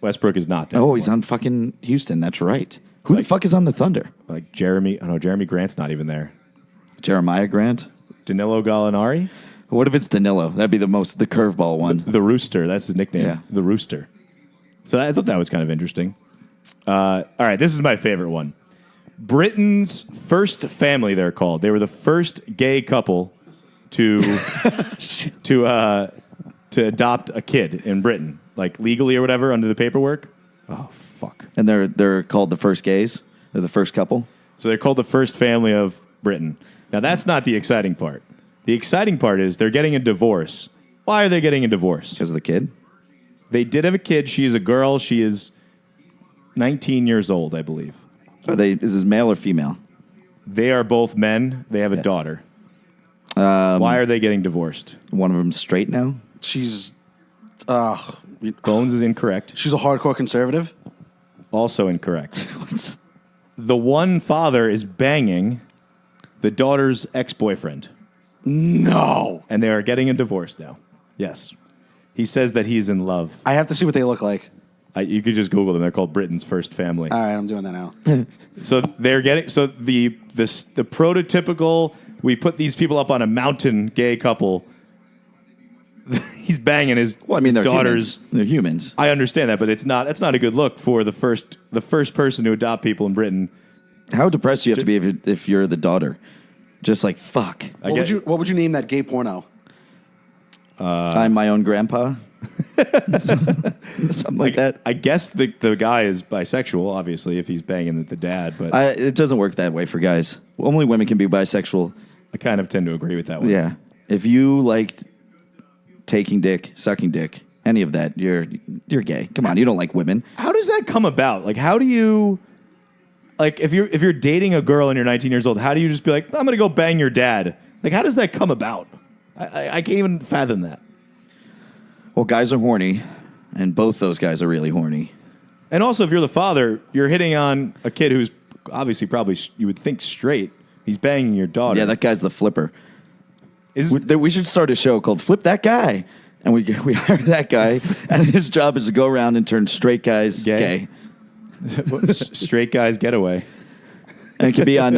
Westbrook is not there. Oh, he's on fucking Houston. That's right. Who the fuck is on the Thunder? Like Jeremy. Oh, no, Jeremy Grant's not even there. Jeremiah Grant. Danilo Gallinari? What if it's Danilo? That'd be the curveball one. The Rooster. That's his nickname. Yeah. The Rooster. So I thought that was kind of interesting. All right, this is my favorite one. Britain's first family, they're called. They were the first gay couple to adopt a kid in Britain, like legally or whatever, under the paperwork. Oh, fuck. And they're called the first gays? They're the first couple? So they're called the first family of Britain. Now, that's not the exciting part. The exciting part is they're getting a divorce. Why are they getting a divorce? Because of the kid? They did have a kid. She is a girl. She is 19 years old, I believe. Is this male or female? They are both men. They have a daughter. Why are they getting divorced? One of them straight now? She's Bones is incorrect. she's a hardcore conservative. Also incorrect. The one father is banging the daughter's ex-boyfriend, No. and they are getting a divorce now. Yes. He says that he's in love. I have to see what they look like. You could just Google them. They're called Britain's first family. All right, I'm doing that now. So they're getting the prototypical. We put these people up on a mountain. Gay couple. He's banging his They're daughters. humans. They're humans. I understand that, but that's not a good look for the first person to adopt people in Britain. How depressed do you have to be if you're the daughter? Just like, fuck. What would you name that gay porno? I'm my own grandpa. Something like that. I guess the guy is bisexual, obviously, if he's banging the dad. But It doesn't work that way for guys. Only women can be bisexual. I kind of tend to agree with that one. Yeah. If you liked taking dick, sucking dick, any of that, you're gay. Come on, you don't like women. How does that come about? Like, how do you, like, if you're dating a girl and you're 19 years old, how do you just be like, I'm gonna go bang your dad? Like, how does that come about? I can't even fathom that. Well, guys are horny, and both those guys are really horny. And also, if you're the father, you're hitting on a kid who's obviously probably you would think straight. He's banging your daughter. Yeah, that guy's the flipper. Is We should start a show called Flip That Guy. And we hire that guy, and his job is to go around and turn straight guys gay. Straight guys getaway. And it could be on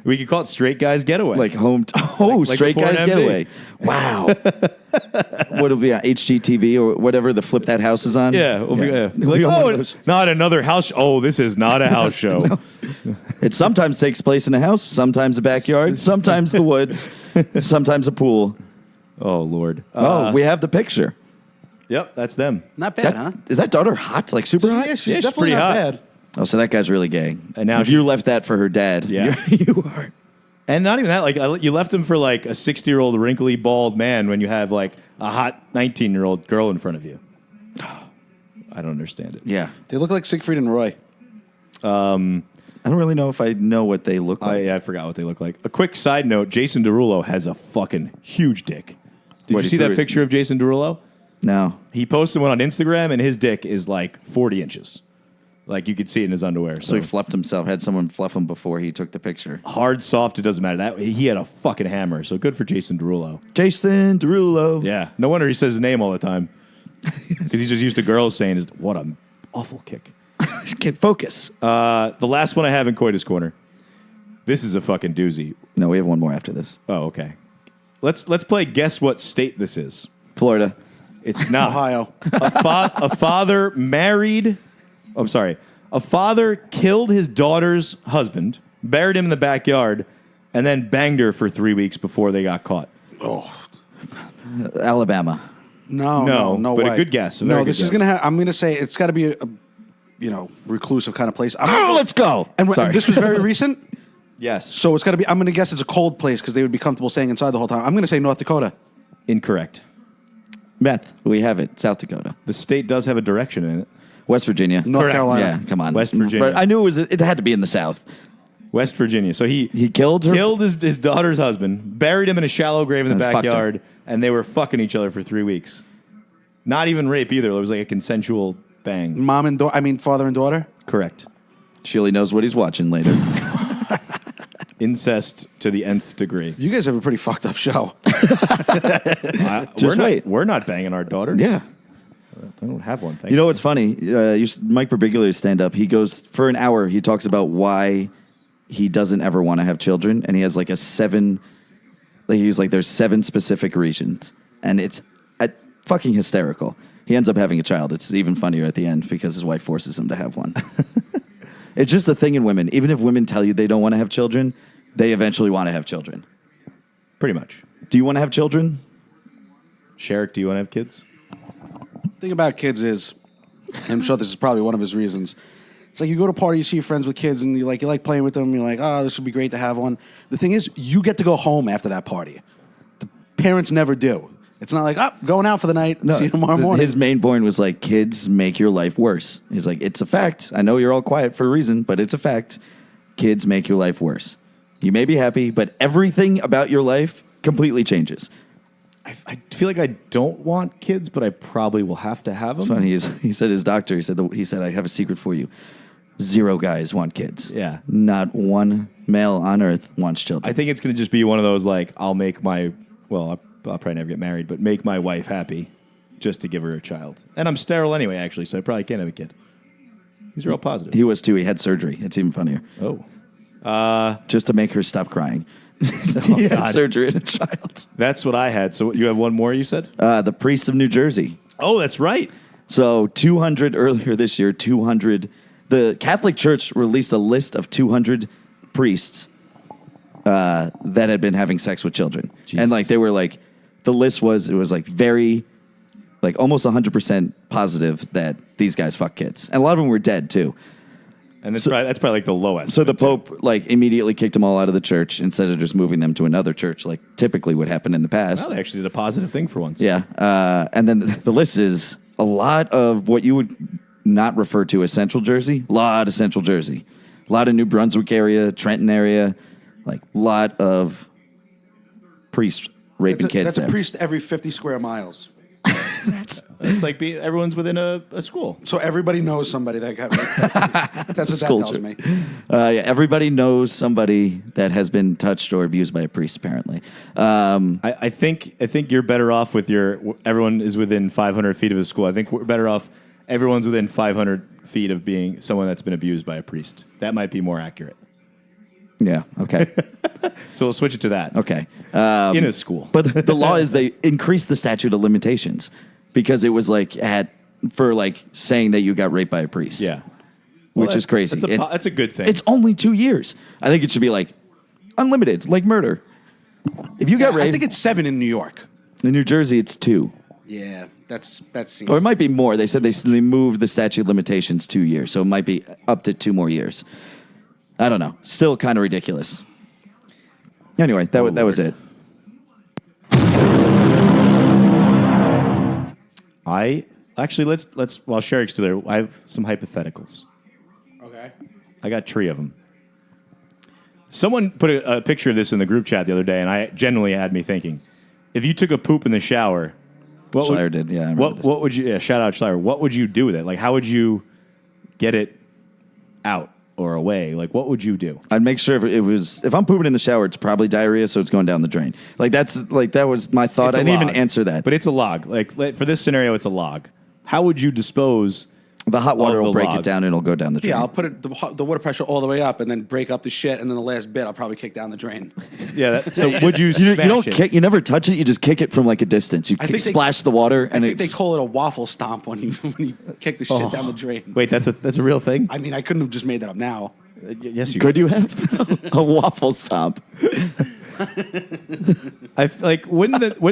We could call it Straight Guys Getaway. like Like Straight the porn Guys MD. Getaway. Wow. What'll be on HGTV or whatever the Flip That House is on? yeah. We'll be, It'll like, be on one oh, of those. not another house. Oh, this is not a house show. It sometimes takes place in a house, sometimes a backyard, sometimes the woods, sometimes a pool. Oh, Lord. We have the picture. Yep, that's them. Not bad, huh? Is that daughter hot? Like super hot? Yeah, she's Yeah, she's definitely pretty not hot. bad. Oh, so that guy's really gay. And now if she- you left that for her dad, Yeah. you are And not even that. Like you left him for like a 60-year-old wrinkly bald man when you have like a hot 19-year-old girl in front of you. I don't understand it. Yeah. They look like Siegfried and Roy. I don't really know if I know what they look like. I forgot what they look like. A quick side note: Jason Derulo has a fucking huge dick. Did What, you he see threw that his- picture of Jason Derulo? No. He posted one on Instagram, and his dick is like 40 inches. Like you could see it in his underwear. So he fluffed himself, had someone fluff him before he took the picture. hard, soft, it doesn't matter. That he had a fucking hammer. So good for Jason Derulo. Jason Derulo. Yeah, no wonder he says his name all the time because he's just used to girls saying, "Is what an awful kick." Can't focus. The last one I have in Coitus Corner. This is a fucking doozy. No, we have one more after this. Oh, okay. Let's play guess what state this is. Florida. It's not Ohio. A father married. I'm sorry. A father killed his daughter's husband, buried him in the backyard, and then banged her for 3 weeks before they got caught. Alabama. No but way. a good guess. A No, very this good is guess. gonna. I'm gonna say it's got to be a reclusive kind of place. Let's go. And Sorry. this was very recent, Yes. so it's got to be. I'm gonna guess it's a cold place because they would be comfortable staying inside the whole time. I'm gonna say North Dakota. Incorrect. Meth. We have it. South Dakota. The state does have a direction in it. West Virginia. North Correct. Carolina. Yeah, come on. West Virginia. But I knew it had to be in the South. West Virginia. So he killed her? Killed his daughter's husband, buried him in a shallow grave in the And fucked her. backyard, and they were fucking each other for 3 weeks. Not even rape either. It was like a consensual bang. Mom and father and daughter. Correct. Sheely knows what he's watching later. Incest to the nth degree. You guys have a pretty fucked up show. Just wait. We're not banging our daughters. Yeah. I don't have one. Thank You know what's funny? Mike Birbiglia stand up. He goes for an hour. He talks about why he doesn't ever want to have children, and he has like a 7. Like he's like, there's 7 specific reasons, and it's fucking hysterical. He ends up having a child. It's even funnier at the end because his wife forces him to have one. It's just a thing in women. Even if women tell you they don't want to have children, they eventually want to have children. Pretty much. Do you want to have children? Sherrick, do you want to have kids? Thing about kids is, I'm sure this is probably one of his reasons. It's like you go to a party, you see your friends with kids, and you like playing with them. You're like, oh, this would be great to have one. The thing is, you get to go home after that party. The parents never do. It's not like, oh, going out for the night. See you tomorrow morning. His main point was like, kids make your life worse. He's like, it's a fact. I know you're all quiet for a reason, but it's a fact. Kids make your life worse. You may be happy, but everything about your life completely changes. I feel like I don't want kids, but I probably will have to have them. It's funny. He said his doctor, he said, I have a secret for you. 0 guys want kids. Yeah. Not one male on earth wants children. I think it's going to just be one of those like, I'll probably never get married, but make my wife happy just to give her a child. And I'm sterile anyway, actually, so I probably can't have a kid. These are all positive. He was too. He had surgery. It's even funnier. Oh. Just to make her stop crying. He had God. surgery in a child. That's what I had. So you have one more, you said? The priests of New Jersey. Oh, that's right. So 200 earlier this year, 200. The Catholic Church released a list of 200 priests that had been having sex with children. Jesus. And like they were like, the list was, it was like very, like almost 100% positive that these guys fuck kids. And a lot of them were dead too. And that's probably like the lowest. So the Pope like immediately kicked them all out of the church instead of just moving them to another church, like typically would happen in the past. Well, they actually did a positive thing for once. Yeah. And then the list is a lot of what you would not refer to as Central Jersey. A lot of Central Jersey. A lot of New Brunswick area, Trenton area. Like a lot of priests raping kids That's there. a priest every 50 square miles. It's like everyone's within a school. So everybody knows somebody that got raped. by a priest. That's what that School tells trip. me. Yeah, everybody knows somebody that has been touched or abused by a priest, apparently. I think you're better off with everyone is within 500 feet of a school. I think we're better off everyone's within 500 feet of being someone that's been abused by a priest. That might be more accurate. Yeah, okay. So we'll switch it to that. Okay. In a school. But the law is they increased the statute of limitations because it was like for saying that you got raped by a priest. Yeah. Which is crazy. That's a good thing. It's only 2 years. I think it should be like unlimited, like murder. If you got raped I think it's 7 in New York. in New Jersey, it's 2. Yeah, that seems. Or it might be more. They said they moved the statute of limitations 2 years, so it might be up to 2 more years. I don't know. Still kind of ridiculous. Anyway, that was it. Let's while Sherrick's still there, I have some hypotheticals. Okay. I got 3 of them. Someone put a picture of this in the group chat the other day, and I genuinely had me thinking: if you took a poop in the shower, Schleier did, yeah. I remember this. What would you? Yeah, shout out Schleier. What would you do with it? Like, how would you get it out or away? Like, what would you do? I'd make sure if I'm pooping in the shower, it's probably diarrhea, so it's going down the drain. That was my thought. I didn't even answer that. But it's a log. Like for this scenario, it's a log. How would you dispose? The hot water of will the break log? it down and it'll go down the drain. Yeah, I'll put it the water pressure all the way up and then break up the shit, and then the last bit I'll probably kick down the drain. Yeah. So would you? You Smash don't it? kick. You never touch it. You just kick it from like a distance. You splash the water, I and think they call it a waffle stomp when you kick the shit down the drain. Wait, that's a real thing. I mean, I couldn't have just made that up now. Yes, you could you have a waffle stomp? Wouldn't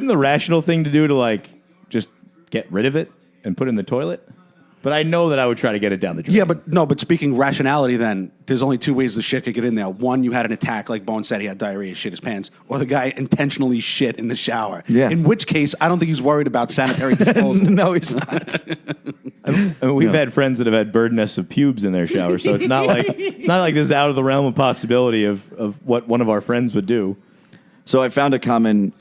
the rational thing to do to like just get rid of it and put it in the toilet? But I know that I would try to get it down the drain. Yeah, but speaking rationality, then there's only 2 ways the shit could get in there. One, you had an attack, like Bone said, he had diarrhea, shit his pants, or the guy intentionally shit in the shower. Yeah. In which case, I don't think he's worried about sanitary disposal. No, he's not. I mean, we've had friends that have had bird nests of pubes in their shower, so it's not like this is out of the realm of possibility of what one of our friends would do. So I found a common.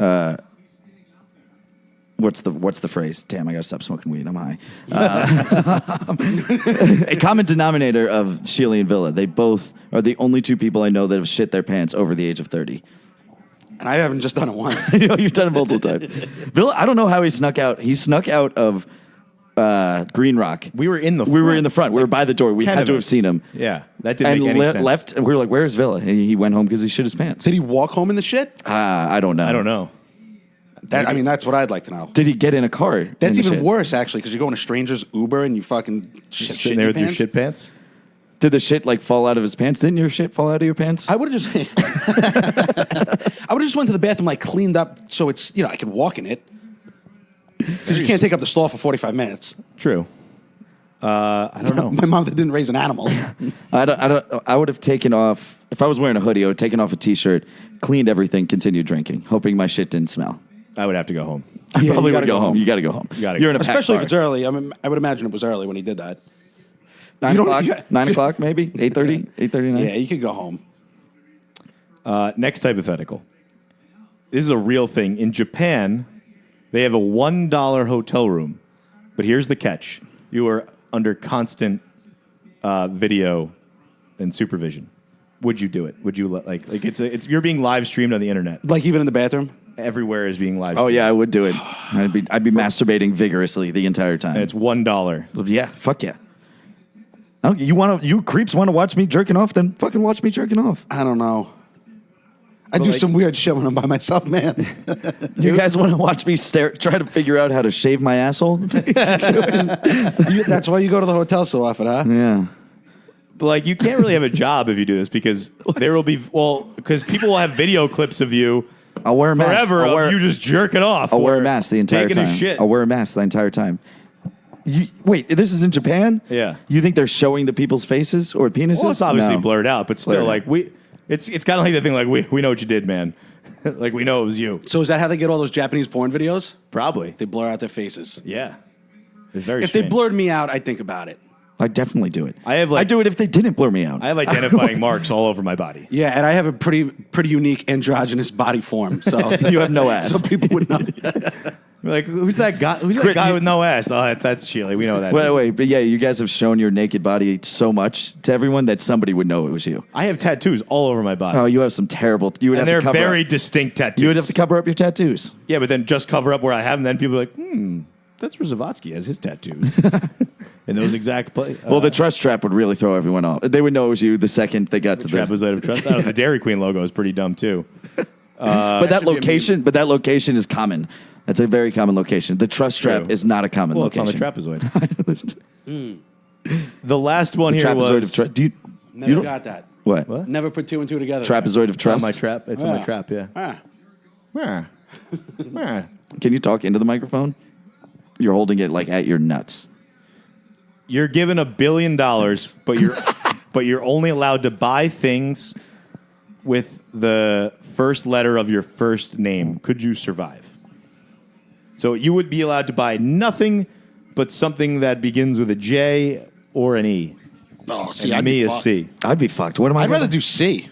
What's the phrase? Damn, I gotta stop smoking weed. I'm high. A common denominator of Sheely and Villa. They both are the only 2 people I know that have shit their pants over the age of 30. And I haven't just done it once. You know, you've done it multiple times. Villa, I don't know how he snuck out. He snuck out of Green Rock. We were in the front. We were by the door. We had to have seen him. Yeah, that didn't make any sense. Left, and we were like, "Where's Villa?" And he went home because he shit his pants. Did he walk home in the shit? I don't know. I don't know. That's what I'd like to know. Did he get in a car? That's in the even shit? worse, actually, because you go in a stranger's Uber and you fucking shit Sitting in there your with your pants. shit pants. Did the shit like fall out of his pants? Didn't your shit fall out of your pants? I would have just, I would have just went to the bathroom, like cleaned up, so it's I could walk in it. Because you can't take up the stall for 45 minutes. True. I don't know. My mom didn't raise an animal. I would have taken off if I was wearing a hoodie. I would have taken off a t-shirt, cleaned everything, continued drinking, hoping my shit didn't smell. I would have to go home. I Yeah, probably you would gotta go go home. home. You got to go home. gotta You're go. in a packed Especially if car. it's early. I mean, I would imagine it was early when he did that. 9 You don't- o'clock. you- 9 o'clock, maybe 8:30, 8:39. Yeah, you could go home. Next hypothetical. This is a real thing. In Japan, they have a $1 hotel room. But here's the catch. You are under constant video and supervision. Would you do it? Would you you're being live streamed on the internet. Like even in the bathroom? Everywhere is being live Oh streamed. yeah, I would do it. I'd be masturbating vigorously the entire time. And it's $1. Yeah, fuck yeah. Oh, you creeps want to watch me jerking off? Then fucking watch me jerking off. I don't know. I do some weird shit when I'm by myself, man. You guys want to watch me try to figure out how to shave my asshole? That's why you go to the hotel so often, huh? Yeah. But you can't really have a job if you do this because there will be because people will have video clips of you I'll wear a mask. forever of you just jerking off. I'll wear or a mask the entire taking time. a shit. I'll wear a mask the entire time. Wait, this is in Japan? Yeah. You think they're showing the people's faces or penises? Well, it's obviously No. blurred out, but still, Blurred out. it's kind of like the thing. We know what you did, man. Like we know it was you. So is that how they get all those Japanese porn videos? Probably. They blur out their faces. Yeah. It's very. If they strange. blurred me out, I'd think about it. I definitely do it. I'd do it if they didn't blur me out. I have identifying marks all over my body. Yeah, and I have a pretty unique androgynous body form, so You have no ass. so people would know. Like, who's that guy? Who's that guy with no ass? Oh, that's Sheely. We know that. Wait, but yeah, you guys have shown your naked body so much to everyone that somebody would know it was you. I have tattoos all over my body. Oh, you have some terrible. You would and have they're to cover very up. distinct tattoos. You would have to cover up your tattoos. Yeah, but then just cover up where I have them. Then people are like, that's where Zavatsky has his tattoos. In those exact places. Well, the trust trap would really throw everyone off. They would know it was you the second they got to the. trapezoid of trust. The Dairy Queen logo is pretty dumb too. But that location is common. That's a very common location. The trust trap True. is not a common Well, location. it's on the trapezoid. The last one The here trapezoid was of trust. You Never don't- got that. what? Never put two and two together. Trapezoid of on trust. my trap. It's on my trap. Yeah. Ah. Yeah. Can you talk into the microphone? You're holding it like at your nuts. You're given $1 billion, but you're only allowed to buy things with the first letter of your first name, could you survive? So you would be allowed to buy nothing but something that begins with a J or an E. Oh, see, And I'd me be is fucked. C. I'd be fucked. What am I? I'd gonna- rather do C.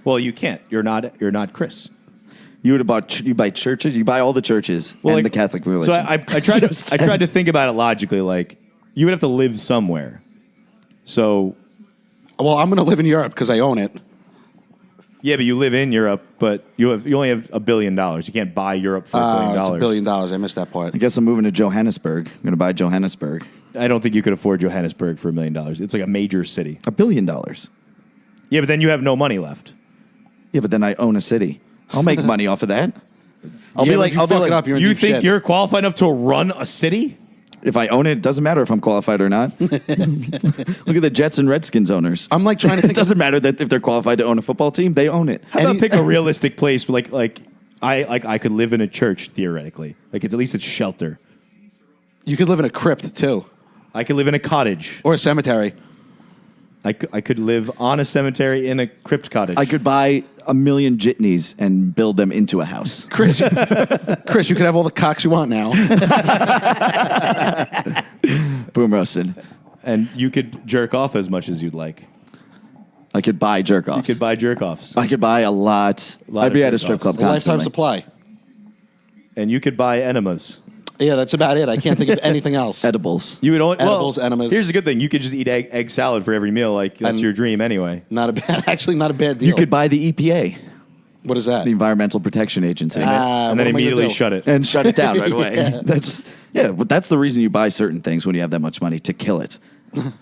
Well, you can't. You're not Chris. You would have bought. You buy churches. You buy all the churches and the Catholic religion. So I tried to think about it logically. Like you would have to live somewhere. So Well, I'm going to live in Europe because I own it. yeah, but you live in Europe, but you only have $1 billion. You can't buy Europe for $1 billion. It's $1 billion. I missed that part. I guess I'm moving to Johannesburg. I'm going to buy Johannesburg. I don't think you could afford Johannesburg for $1 million. It's like a major city. $1 billion. Yeah, but then you have no money left. Yeah, but then I own a city. I'll make money off of that. I'll Yeah, be but like, if you I'll be fuck like, it up, you're in You deep think shit. you're qualified enough to run a city? if I own it, it doesn't matter if I'm qualified or not. Look at the Jets and Redskins owners. I'm like trying to It think. doesn't matter that if they're qualified to own a football team, they own it. How about pick a realistic place? Like I could live in a church theoretically. Like it's at least it's shelter. You could live in a crypt too, I could live in a cottage. or a cemetery. I could live on a cemetery in a crypt cottage. I could buy 1 million jitneys and build them into a house. Chris, Chris, you could have all the cocks you want now. Boom roasted. and you could jerk off as much as you'd like. I could buy jerk offs. You could buy jerk offs, I could buy a lot. lot I'd be of at a jerk strip offs. club A lifetime constantly. supply. and you could buy enemas. Yeah, that's about it. I can't think of anything else. Edibles. You would only Edibles, enemas. Here's a good thing: you could just eat egg salad for every meal. Like that's And- your dream anyway. Not a bad, actually, not a bad deal. You could buy the EPA, What is that? the Environmental Protection Agency, And then what am I gonna immediately do? shut it. and shut it down right away. Yeah. But that's the reason you buy certain things when you have that much money, to kill it.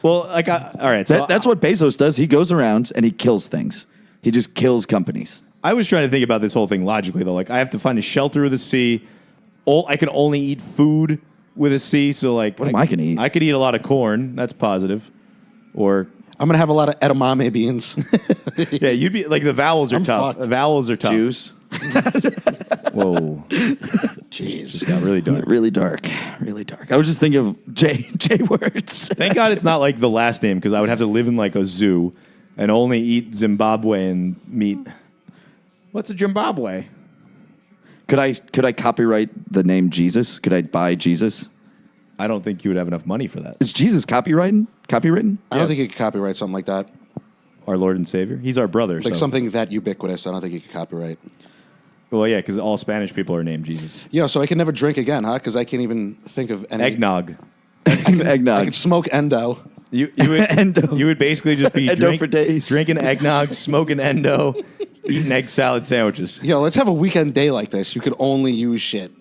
Well, like all right, so That's what Bezos does. He goes around and he kills things. He just kills companies. I was trying to think about this whole thing logically though. Like I have to find a shelter with a C. I can only eat food with a C. So like, What am I gonna eat? I could eat a lot of corn. That's positive. Or I'm gonna have a lot of edamame beans. yeah, you'd be like the vowels are I'm tough. fucked. The vowels are tough. Juice. Whoa, Jeez. got really dark. Really dark. Really dark. I was just thinking of J words. Thank God it's not like the last name because I would have to live in like a zoo and only eat Zimbabwean meat. What's a Zimbabwe? Could I copyright the name Jesus? Could I buy Jesus? I don't think you would have enough money for that. Is Jesus copywritten? I don't think you could copyright something like that. Our Lord and Savior. He's our brother. Like so. something that ubiquitous. I don't think you could copyright. Well, yeah, because all Spanish people are named Jesus. Yo, so I can never drink again, huh? Because I can't even think of any. Eggnog. I Eggnog. could smoke endo. You would Endo. You would basically just be Endo for days. drinking eggnog, smoking endo, eating egg salad sandwiches Yo, let's have a weekend day like this. You could only use shit.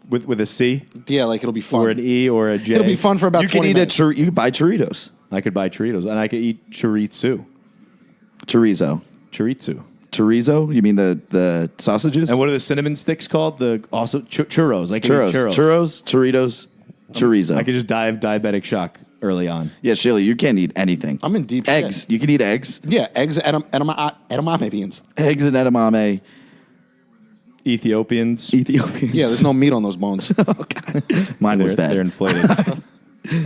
with a C Yeah, like it'll be fun. or an E or a J. It'll be fun for about You can 20 eat minutes. you can buy churritos. I could buy Choritos and I could eat chorizo. Chorizo. Chorizo. Chorizo? You mean the sausages? And what are the cinnamon sticks called? The also churros. I could churros. eat churros. Churros, Choritos, chorizo. I could just die of diabetic shock early on. Yeah, Shirley, you can't eat anything. I'm in deep eggs. shit. You can eat eggs. Yeah, eggs, edamame beans. Eggs and edamame. Ethiopians. Ethiopians. Yeah, there's no meat on those bones. Oh, God. Mine was They're bad. inflated.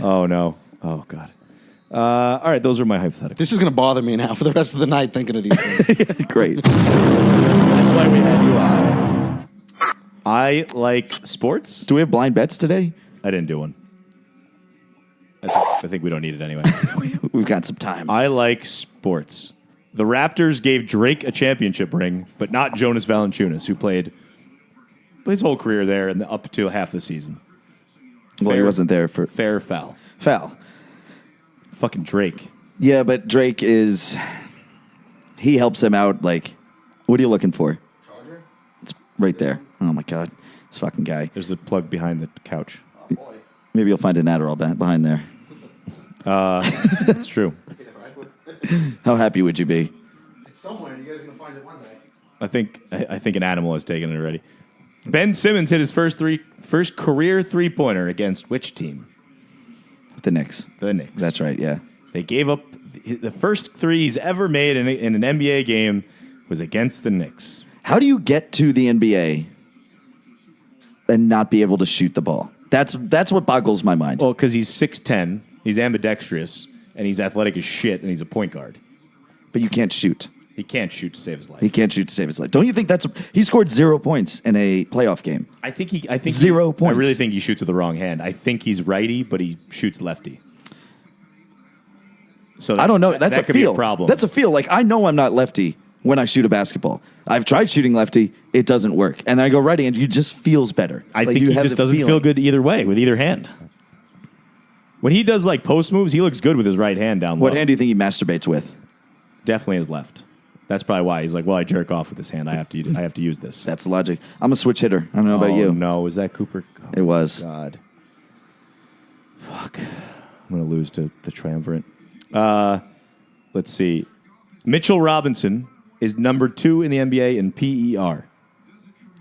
Oh no. Oh God. All right, those are my hypotheticals. This is going to bother me now for the rest of the night thinking of these things. Great. That's why we had you on. I like sports. Do we have blind bets today? I didn't do one. I think we don't need it anyway. We've got some time. I like sports. The Raptors gave Drake a championship ring, but not Jonas Valanciunas, who played his whole career there and up to half the season. Well, he Fair- wasn't there for Fair or foul. foul. Fucking Drake. Yeah, but Drake he helps him out. Like, what are you looking for? Charger? It's right there. Oh my God, this fucking guy. There's a plug behind the couch. Maybe you'll find an Adderall behind there. That's true. How happy would you be? It's somewhere. You guys are going to find it one day. I think an animal has taken it already. Ben Simmons hit his first career three-pointer against which team? The Knicks. The Knicks. That's right. Yeah. They gave up the first three he's ever made in an NBA game was against the Knicks. How do you get to the NBA and not be able to shoot the ball? That's what boggles my mind. Well, because he's 6'10", he's ambidextrous, and he's athletic as shit, and he's a point guard. But you can't shoot. He can't shoot to save his life. He can't shoot to save his life. Don't you think he scored 0 points in a playoff game? I think 0 points. I really think he shoots with the wrong hand. I think he's righty, but he shoots lefty. So I don't know. That's that a could feel. Be a problem. That's a feel. Like, I know I'm not lefty when I shoot a basketball. I've tried shooting lefty. It doesn't work. And then I go righty, and it just feels better. I like think he just doesn't feel good either way with either hand. When he does like post moves, he looks good with his right hand down low. What hand do you think he masturbates with? Definitely his left. That's probably why he's like, well, I jerk off with this hand. I have to use this. That's the logic. I'm a switch hitter. I don't know about you. No, was that Cooper? Oh, It was. God. Fuck. I'm going to lose to the triumvirate. Let's see. Mitchell Robinson is number 2 in the NBA in PER.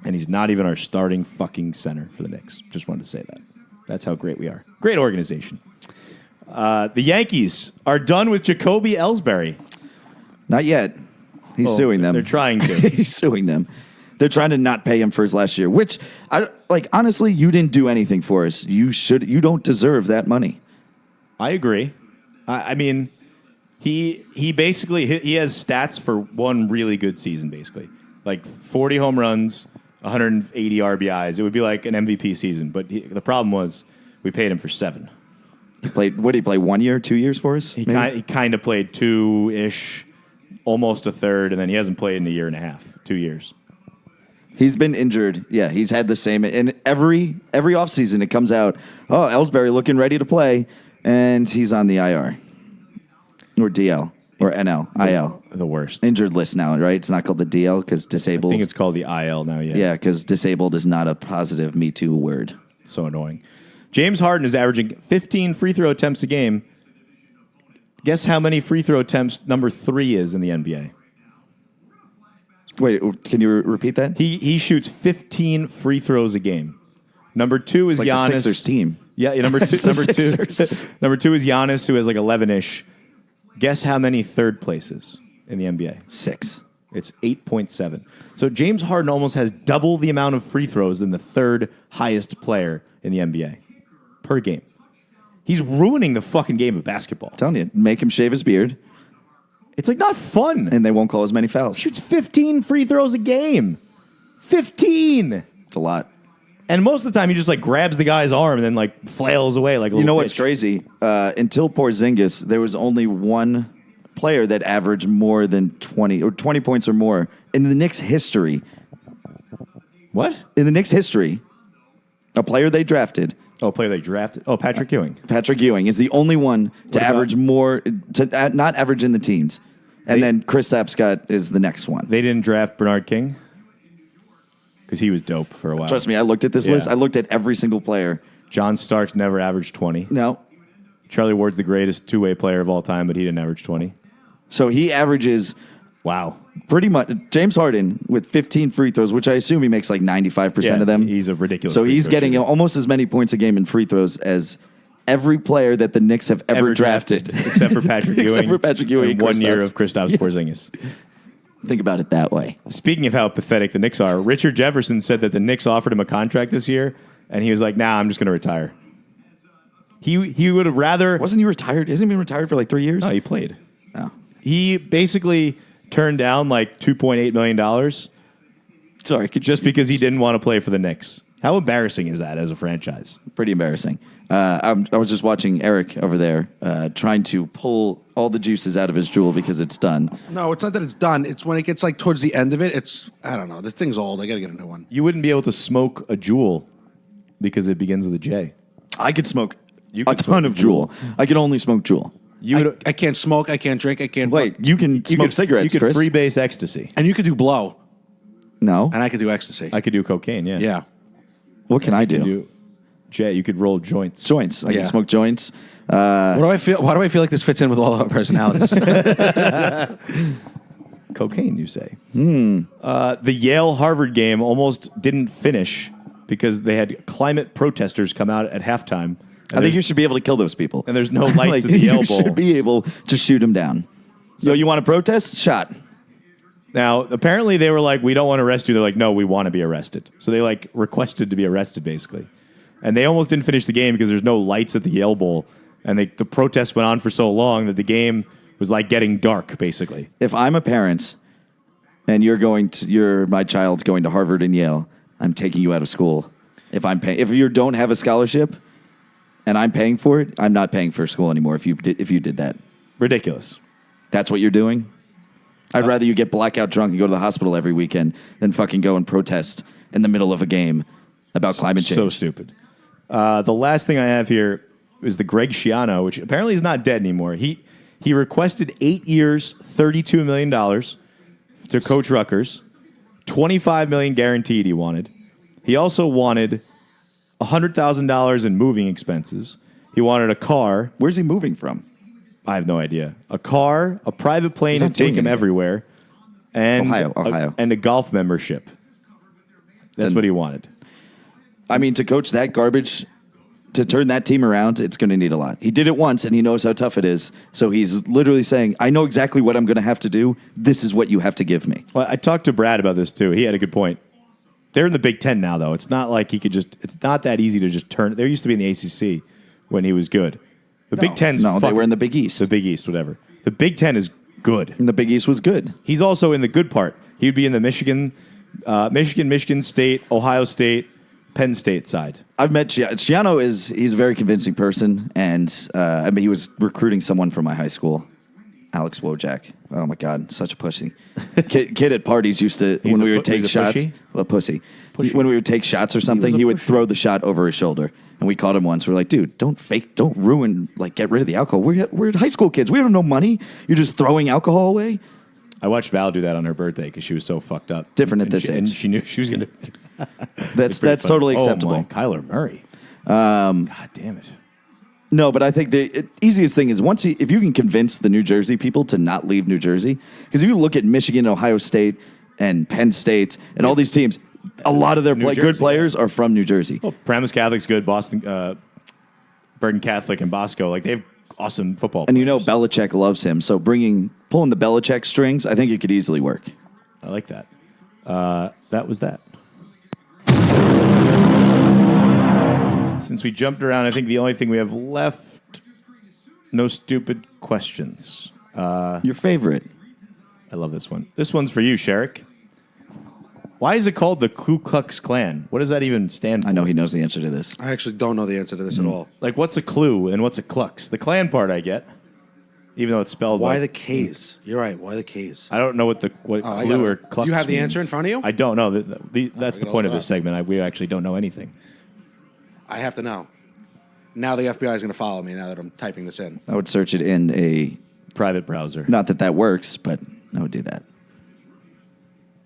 And he's not even our starting fucking center for the Knicks. Just wanted to say that. That's how great we are. Great organization. The Yankees are done with Jacoby Ellsbury. Not yet. He's suing them. They're trying to. He's suing them. They're trying to not pay him for his last year, which, honestly, you didn't do anything for us. You don't deserve that money. I agree. I mean, he basically he has stats for one really good season, basically. Like 40 home runs, 180 RBIs. It would be like an MVP season. But the problem was we paid him for 7. He played, what did he play, 1 year, 2 years for us? He kind of played 2-ish, almost a third, and then he hasn't played in a year and a half, 2 years. He's been injured. Yeah, he's had the same. And every offseason it comes out, oh, Ellsbury looking ready to play, and he's on the IR. Or DL. Or NL. IL. The worst. Injured list now, right? It's not called the DL because disabled. I think it's called the IL now, yeah. Yeah, because disabled is not a positive Me Too word. So annoying. James Harden is averaging 15 free throw attempts a game. Guess how many free throw attempts number 3 is in the NBA? Wait, can you repeat that? He shoots 15 free throws a game. Number 2 is It's like Giannis. the Sixers team. Yeah, number 2 It's the Sixers. Number 2 is Giannis, who has like 11-ish. Guess how many third places in the NBA? 6. It's 8.7. So James Harden almost has double the amount of free throws than the third highest player in the NBA per game. He's ruining the fucking game of basketball. Telling you, make him shave his beard, It's like not fun. and they won't call as many fouls. Shoots 15 free throws a game. 15. It's a lot. And most of the time he just like grabs the guy's arm and then like flails away like a You know little what's bitch. crazy? Until Porzingis, there was only one player that averaged more than 20 points or more in the Knicks' history. What? In the Knicks' history, a player they drafted, Oh, player they drafted. Oh, Patrick Ewing. Patrick Ewing, is the only one to about- average more, to not average in the teens. And then Kristaps Scott is the next one. They didn't draft Bernard King because he was dope for a while. Trust me, I looked at this Yeah. list. I looked at every single player. John Starks never averaged 20. No. Charlie Ward's the greatest two-way player of all time, but he didn't average 20. So he averages Wow. pretty much James Harden with 15 free throws, which I assume he makes like 95% of them. He's a ridiculous So free he's throw getting shooter. almost as many points a game in free throws as every player that the Knicks have ever drafted. except for Patrick Ewing. Except for Patrick Ewing and and 1 year Kristaps. of Kristaps Porzingis. Think about it that way. Speaking of how pathetic the Knicks are, Richard Jefferson said that the Knicks offered him a contract this year, and he was like, nah, I'm just going to retire. He would have rather... Wasn't he retired? Hasn't he been retired for like 3 years? No, he played. Oh. He basically turned down like $2.8 million Sorry, just because he didn't want to play for the Knicks. How embarrassing is that as a franchise? pretty embarrassing. I was just watching Eric over there trying to pull all the juices out of his jewel because it's done. No, it's not that it's done. It's when it gets like towards the end of it. It's I don't know. This thing's old. I got to get a new one. You wouldn't be able to smoke a Juul because it begins with a J. I could smoke You a could ton smoke of Juul. I can only smoke Juul. I can't smoke. I can't drink. I can't. Wait, you can smoke cigarettes, You could Chris? freebase ecstasy. And you could do blow, No. and I could do ecstasy. I could do cocaine, yeah. yeah. What can I You do? could do J. You could roll joints. Joints. I Yeah. can smoke joints. What do I feel? Why do I feel like this fits in with all of our personalities? Cocaine, you say. The Yale-Harvard game almost didn't finish because they had climate protesters come out at halftime. I think you should be able to kill those people. And there's no lights at the you Yale should Bowl. be able to shoot them down. So you want to protest? Shot. Now, apparently they were like, we don't want to arrest you. They're like, no, we want to be arrested. So they like requested to be arrested, basically. And they almost didn't finish the game because there's no lights at the Yale Bowl. And the protest went on for so long that the game was like getting dark, basically. If I'm a parent and you're my child going to Harvard and Yale, I'm taking you out of school. If you don't have a scholarship and I'm paying for it, I'm not paying for school anymore if you did that. Ridiculous. That's what you're doing? I'd rather you get blackout drunk and go to the hospital every weekend than fucking go and protest in the middle of a game about climate change. So stupid. The last thing I have here is the Greg Schiano, which apparently is not dead anymore. He requested 8 years, $32 million to coach Rutgers. $25 million guaranteed he wanted. He also wanted $100,000 in moving expenses. He wanted a car. Where's he moving from? I have no idea. A car, a private plane He's to not doing take him anything. everywhere, and Ohio. and a golf membership. That's what he wanted. I mean, to coach that garbage, to turn that team around, it's going to need a lot. He did it once, and he knows how tough it is. So he's literally saying, I know exactly what I'm going to have to do. This is what you have to give me. Well, I talked to Brad about this, too. He had a good point. They're in the Big Ten now, though. It's not like he could just... It's not that easy to just turn... They used to be in the ACC when he was good. The Big Ten's... No, they were in the Big East. The Big East, whatever. The Big Ten is good. And the Big East was good. He's also in the good part. He'd be in the Michigan State, Ohio State, Penn State side. I've met Schiano. He's a very convincing person, and I mean, he was recruiting someone from my high school, Alex Wojak. Oh my God, such a pussy. Kid at parties used to when we would take shots. A pussy. When we would take shots or something, he would throw the shot over his shoulder, and we caught him once. We're like, dude, don't ruin, like, get rid of the alcohol. We're high school kids. We have no money. You're just throwing alcohol away. I watched Val do that on her birthday because she was so fucked up. Different at this age. And she knew she was going to... That's totally acceptable. Oh, my, Kyler Murray. God damn it. No, but I think the easiest thing is if you can convince the New Jersey people to not leave New Jersey, because if you look at Michigan, Ohio State, and Penn State, and all these teams, a lot of their good players are from New Jersey. Well, Paramus Catholic's good. Boston, Bergen Catholic, and Bosco, like, they have awesome football players. And you know Belichick loves him, so pulling the Belichick strings, I think it could easily work. I like that. That was that. Since we jumped around, I think the only thing we have left, no stupid questions. Your favorite? I love this one. This one's for you, Sherrick. Why is it called the Ku Klux Klan? What does that even stand for? I know he knows the answer to this. I actually don't know the answer to this at all. Like, what's a clue and what's a klux? The Klan part I get, even though it's spelled Why like... the K's? You're right. Why the K's? I don't know what I clue got or it. klux You have the means. answer in front of you? I don't know. That's the gotta point look of it this up. segment. We actually don't know anything. I have to know. Now the FBI is going to follow me now that I'm typing this in. I would search it in a... Private browser. Not that works, but I would do that.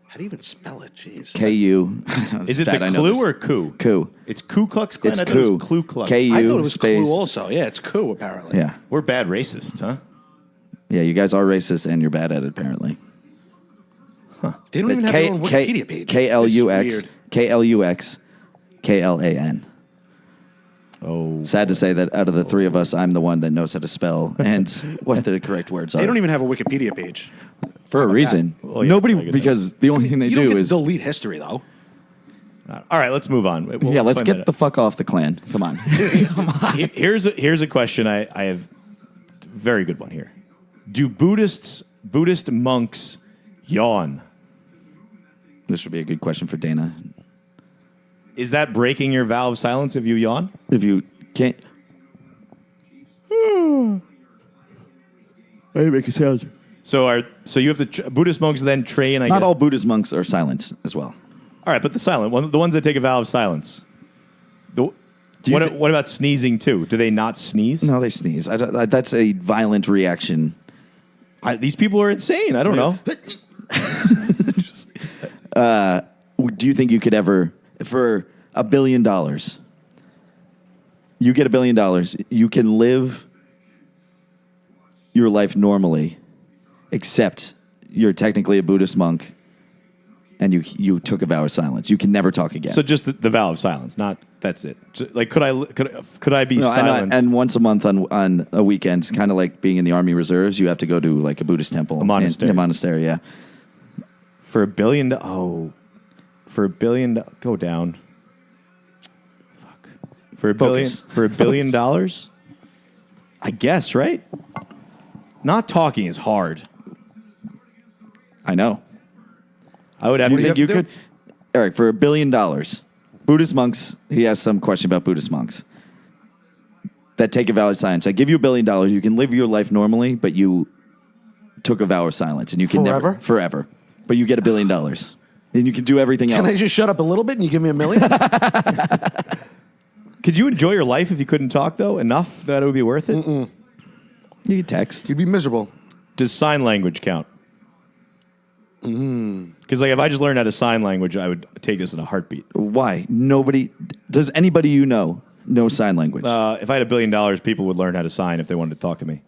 How do you even spell it? Jeez. K-U. Is it the clue or coup? Coup. It's Ku Klux Klan? It's I thought it coup. was Ku Klux. K-U. I thought it was space. Clue also. Yeah, it's Coup apparently. Yeah. We're bad racists, huh? Yeah, you guys are racist and you're bad at it, apparently. They don't even have their own Wikipedia page. K-L-U-X. This is weird. K-L-U-X. K-L-A-N. Oh. Sad to say that out of the three of us, I'm the one that knows how to spell and what the correct words are. They don't even have a Wikipedia page. For a reason. Well, yeah, Nobody, I get that. because the only thing they You don't do get is... to delete history though. All right, let's move on. yeah, let's get the fuck off the Klan. Come on. Here's a question I have. Very good one here. Do Buddhist monks yawn? This would be a good question for Dana. Is that breaking your vow of silence if you yawn? If you can't... I didn't make a sound. So you have to Buddhist monks then train. I Not guess. all Buddhist monks are silent as well. All right, but the silent one, the ones that take a vow of silence. What about sneezing too? Do they not sneeze? No, they sneeze. That's a violent reaction. These people are insane. I don't know. Do you think you could ever, for $1 billion, you get $1 billion, you can live your life normally, except you're technically a Buddhist monk and you took a vow of silence. You can never talk again. So just the vow of silence, not that's it. Like could I be silent? And once a month on a weekend, kind of like being in the Army Reserves, you have to go to like a Buddhist temple. A monastery. A monastery, yeah. For $1 billion, for $1 billion, go down. Fuck. For $1 billion, I guess, right? Not talking is hard. I know. I would have Do to you think you have to could? Eric, for $1 billion, Buddhist monks, he has some question about Buddhist monks that take a vow of silence. I give you $1 billion. You can live your life normally, but you took a vow of silence, and you can never forever. But you get $1 billion, and you can do everything else. Can I just shut up a little bit and you give me $1 million? Could you enjoy your life if you couldn't talk, though, enough that it would be worth it? You can text. You'd be miserable. Does sign language count? Because like if I just learned how to sign language, I would take this in a heartbeat. Why? Does anybody you know sign language? If I had $1 billion, people would learn how to sign if they wanted to talk to me.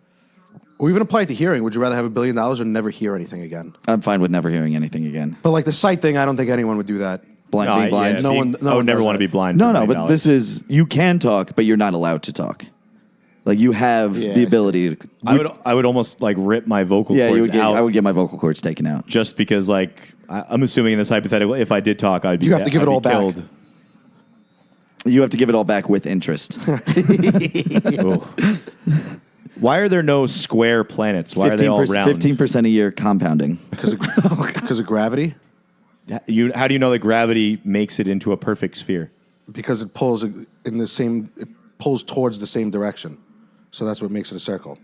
Or even apply it to hearing. Would you rather have $1 billion or never hear anything again? I'm fine with never hearing anything again. But like the sight thing, I don't think anyone would do that. Being blind? No one I would never does want to that. be blind. No, for no, $1 but billion. this is, you can talk, but you're not allowed to talk. Like you have Yeah, the I ability to. I would almost like rip my vocal Yeah, cords out. I would get my vocal cords taken out. Just because, like, I'm assuming in this hypothetical, if I did talk, I'd be. You have to give I'd it be all back. killed. You have to give it all back with interest. Ooh. Why are there no square planets? Why are they all round? 15% a year compounding. Because of gravity? How do you know that gravity makes it into a perfect sphere? Because it pulls it pulls towards the same direction. So that's what makes it a circle.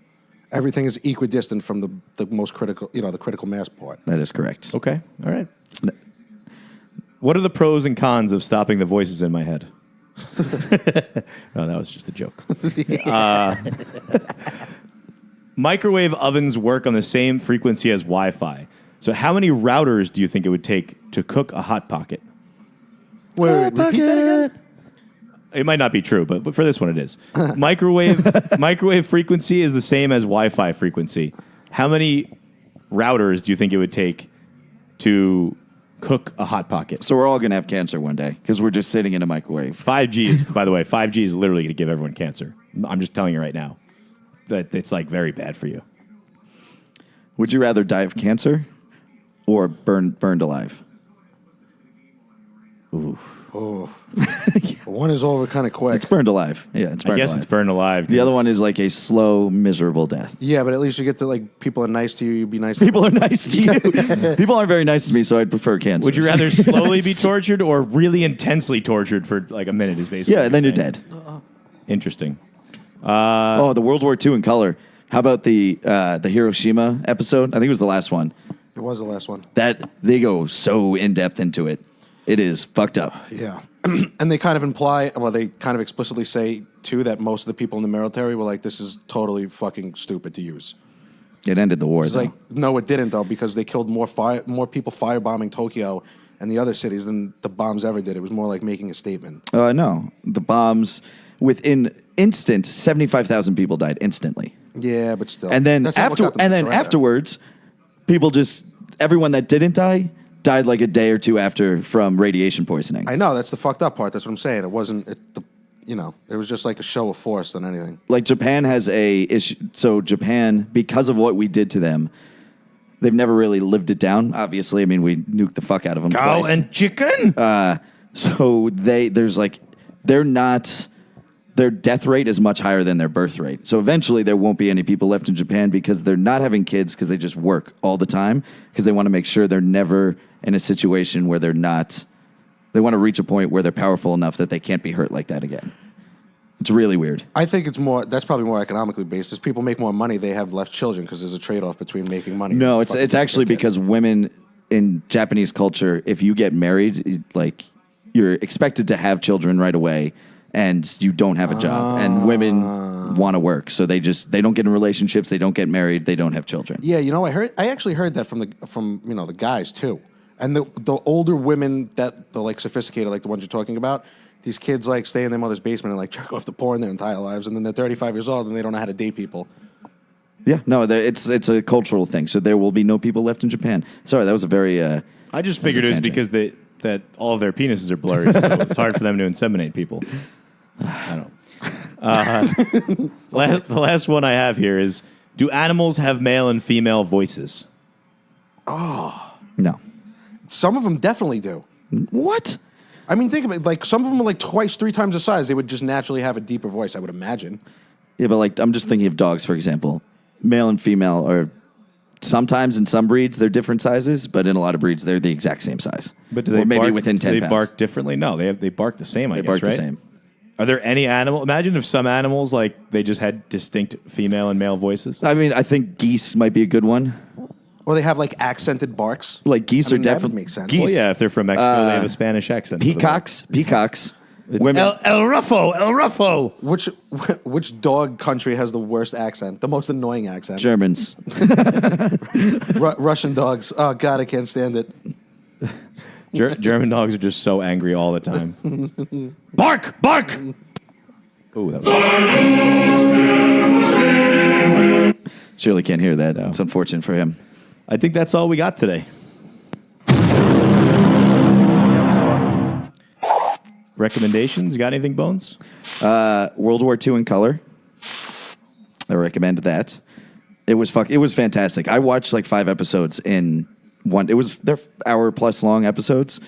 Everything is equidistant from the most critical, the critical mass part. That is correct. Okay, all right. What are the pros and cons of stopping the voices in my head? No, that was just a joke. Microwave ovens work on the same frequency as Wi-Fi. So how many routers do you think it would take to cook a Hot Pocket? Wait, repeat that again? It might not be true, but for this one it is. Microwave frequency is the same as Wi-Fi frequency. How many routers do you think it would take to cook a Hot Pocket? So we're all going to have cancer one day because we're just sitting in a microwave. 5G, by the way, 5G is literally going to give everyone cancer. I'm just telling you right now that it's like very bad for you. Would you rather die of cancer or burned alive? Ooh. One is over kind of quick. It's burned alive. Yeah, it's burned I guess alive. it's burned alive. The other one is like a slow, miserable death. Yeah, but at least you get to, like, people are nice to you, you be nice to People are nice to you. People aren't very nice to me, so I'd prefer cancer. Would you rather slowly be tortured or really intensely tortured for like a minute? Is basically Yeah, what then you're saying. dead. Interesting. The World War II in color. How about the Hiroshima episode? I think it was the last one. It was the last one. That they go so in depth into it. It is fucked up. Yeah. And they kind of they kind of explicitly say, too, that most of the people in the military were like, this is totally fucking stupid to use. It ended the war. It's Though. like, no, it didn't, though, because they killed more people firebombing Tokyo and the other cities than the bombs ever did. It was more like making a statement. No, the bombs within instant 75,000 people died instantly. Yeah, but still. And then That's not what got them to surrender. afterwards, everyone that didn't die died like a day or two after from radiation poisoning. I know, that's the fucked up part. That's what I'm saying. It wasn't, it was just like a show of force than anything. Like Japan has a issue. So Japan, because of what we did to them, they've never really lived it down. Obviously, I mean, we nuked the fuck out of them. Cow twice. and chicken. So their death rate is much higher than their birth rate. So eventually there won't be any people left in Japan because they're not having kids because they just work all the time because they want to make sure they're never in a situation where they want to reach a point where they're powerful enough that they can't be hurt like that again. It's really weird. I think that's probably more economically based. As people make more money, they have less children because there's a trade-off between making money. No, and it's fucking actually kids. because women in Japanese culture, if you get married, like you're expected to have children right away and you don't have a job. And women want to work. So they don't get in relationships, they don't get married, they don't have children. Yeah, I actually heard that from the guys too. And the older women that they're like sophisticated, like the ones you're talking about, these kids like stay in their mother's basement and like jerk off to porn their entire lives, and then they're 35 years old and they don't know how to date people. Yeah, no, it's a cultural thing. So there will be no people left in Japan. Sorry, that was a very. I just figured it was because that all of their penises are blurry, so it's hard for them to inseminate people. I don't know. The last one I have here is: do animals have male and female voices? No. Some of them definitely do. What? I mean, think of it. Like some of them are like twice, 3 times the size. They would just naturally have a deeper voice, I would imagine. Yeah, but like I'm just thinking of dogs, for example. Male and female are Sometimes in some breeds they're different sizes, but in a lot of breeds they're the exact same size. But do they or maybe bark, within 10 do they pounds. bark differently? No, they bark the same, I They guess, bark right? the same. Are there any animal? Imagine if some animals, like, they just had distinct female and male voices. I mean, I think geese might be a good one. Or they have like accented barks. Like geese I are mean, that would definitely make sense. Geese. Well, yeah, if they're from Mexico, they have a Spanish accent. Peacocks. It's Women. El Ruffo, El Ruffo. Which dog country has the worst accent? The most annoying accent? Germans. Russian dogs. Oh God, I can't stand it. German dogs are just so angry all the time. Bark, bark. Oh, that was. Surely can't hear that. It's unfortunate for him. I think that's all we got today. That was fun. Recommendations? Got anything, Bones? World War II in color. I recommend that. It was fantastic. I watched like 5 episodes in one. It was they're hour-plus long episodes.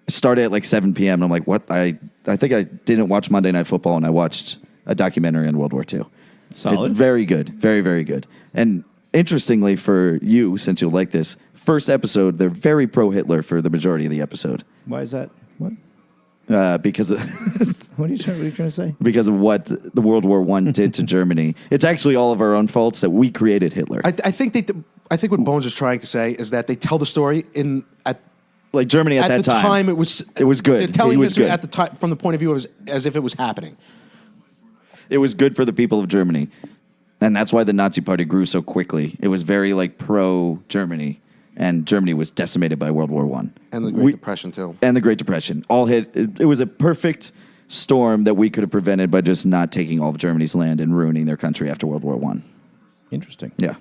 I started at like 7 p.m. and I'm like, what? I think I didn't watch Monday Night Football and I watched a documentary on World War II. Solid. Very good. Very, very good. And interestingly for you, since you'll like this, first episode, they're very pro-Hitler for the majority of the episode. Why is that? What? Because of What are you trying to say? because of what the World War I did to Germany. It's actually all of our own faults that we created Hitler. I think what Bones is trying to say is that they tell the story at Like Germany at that the time it was good. They're telling It was history good. at the time from the point of view as if it was happening. It was good for the people of Germany. And that's why the Nazi Party grew so quickly. It was very like pro-Germany. And Germany was decimated by World War I. And the Great Depression too. And the Great Depression. All hit. It was a perfect storm that we could have prevented by just not taking all of Germany's land and ruining their country after World War I. Interesting. Yeah.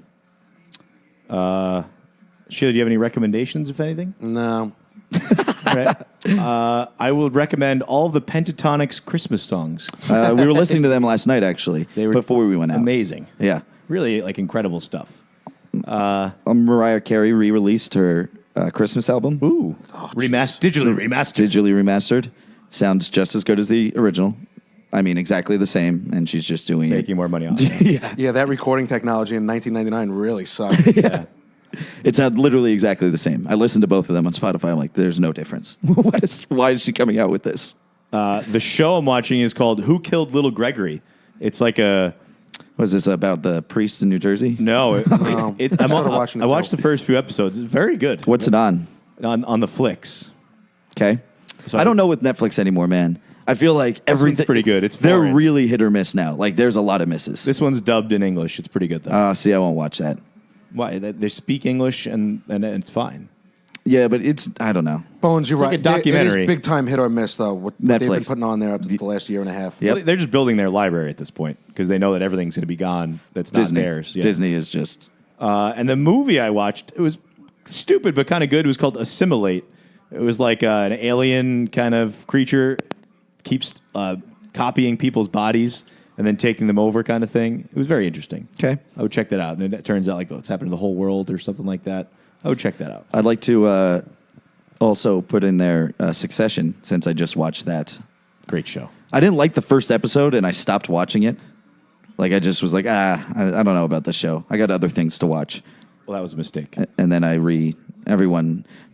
Sheila, do you have any recommendations, if anything? No. All right. I will recommend all of the Pentatonics Christmas songs. We were listening to them last night, actually, They were before we went out. Amazing. Yeah. Really, like, incredible stuff. Mariah Carey re-released her Christmas album. Ooh. Digitally remastered. Digitally remastered. Sounds just as good as the original. I mean, exactly the same, and she's just doing Making more money off it. Yeah. Yeah, that recording technology in 1999 really sucked. Yeah. It sounds literally exactly the same. I listened to both of them on Spotify. I'm like, there's no difference. Why is she coming out with this? The show I'm watching is called Who Killed Little Gregory? It's like a... Was this about the priest in New Jersey? No. I started watching it watched too. the first few episodes. It's very good. What's it on? On the flicks. Okay. So I don't know with Netflix anymore, man. I feel like one's pretty good. It's they're foreign. really hit or miss now. Like, there's a lot of misses. This one's dubbed in English. It's pretty good, though. See, I won't watch that. Why? They speak English, and it's fine. Yeah, but I don't know. Bones, you're It's like right. a documentary. It is big time hit or miss though. What they've been Netflix. putting on there up to the last year and a half. Yep. Well, they're just building their library at this point because they know that everything's going to be gone that's Disney. not theirs. Yeah. Disney is just... And the movie I watched, it was stupid but kind of good. It was called Assimilate. It was like an alien kind of creature keeps copying people's bodies and then taking them over kind of thing. It was very interesting. Okay. I would check that out. And it turns out like it's happened to the whole world or something like that. I would check that out. I'd like to also put in there Succession, since I just watched that. Great show. I didn't like the first episode, and I stopped watching it. Like, I just was like, I don't know about this show. I got other things to watch. Well, that was a mistake. And then I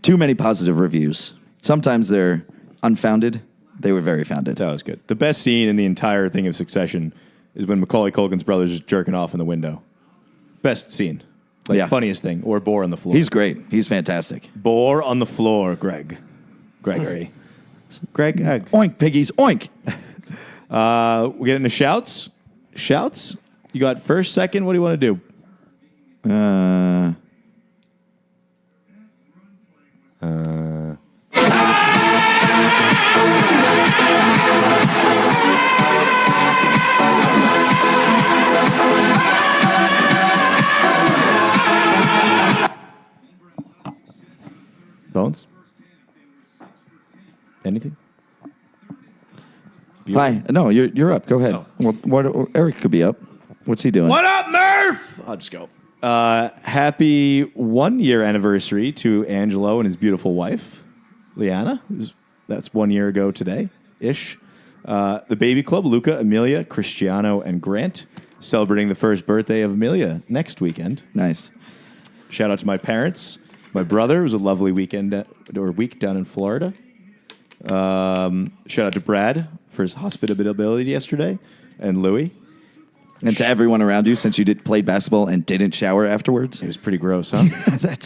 too many positive reviews. Sometimes they're unfounded. They were very founded. That was good. The best scene in the entire thing of Succession is when Macaulay Culkin's brother's just jerking off in the window. Best scene. Like, Yeah. funniest thing. Or Boar on the floor. He's great. He's fantastic. Boar on the floor, Gregory. Greg. Oink, piggies, oink. We get into shouts. Shouts? You got first, second? What do you want to do? Bones? Anything? Hi. No, you're up. Go ahead. Oh. What Eric could be up. What's he doing? What up, Murph? I'll just go. Happy 1 year anniversary to Angelo and his beautiful wife, Liana. That's 1 year ago today, ish. The baby club, Luca, Amelia, Cristiano, and Grant, celebrating the first birthday of Amelia next weekend. Nice. Shout out to my parents. My brother. It was a lovely weekend or week down in Florida. Shout out to Brad for his hospitability yesterday, and Louie. And to everyone around you, since you played basketball and didn't shower afterwards. It was pretty gross, huh?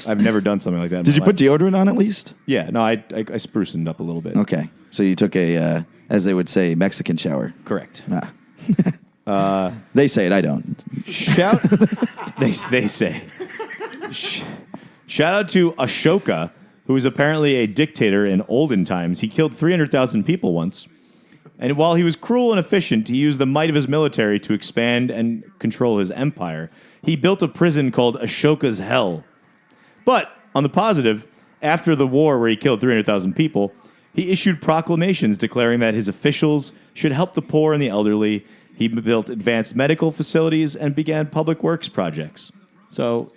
I've never done something like that. In Did you my put life. deodorant on at least? Yeah, no, I spruced it up a little bit. Okay. So you took a, as they would say, Mexican shower. Correct. They say it, I don't. Shout, they say. Shout out to Ashoka, who was apparently a dictator in olden times. He killed 300,000 people once. And while he was cruel and efficient, he used the might of his military to expand and control his empire. He built a prison called Ashoka's Hell. But on the positive, after the war where he killed 300,000 people, he issued proclamations declaring that his officials should help the poor and the elderly. He built advanced medical facilities and began public works projects. So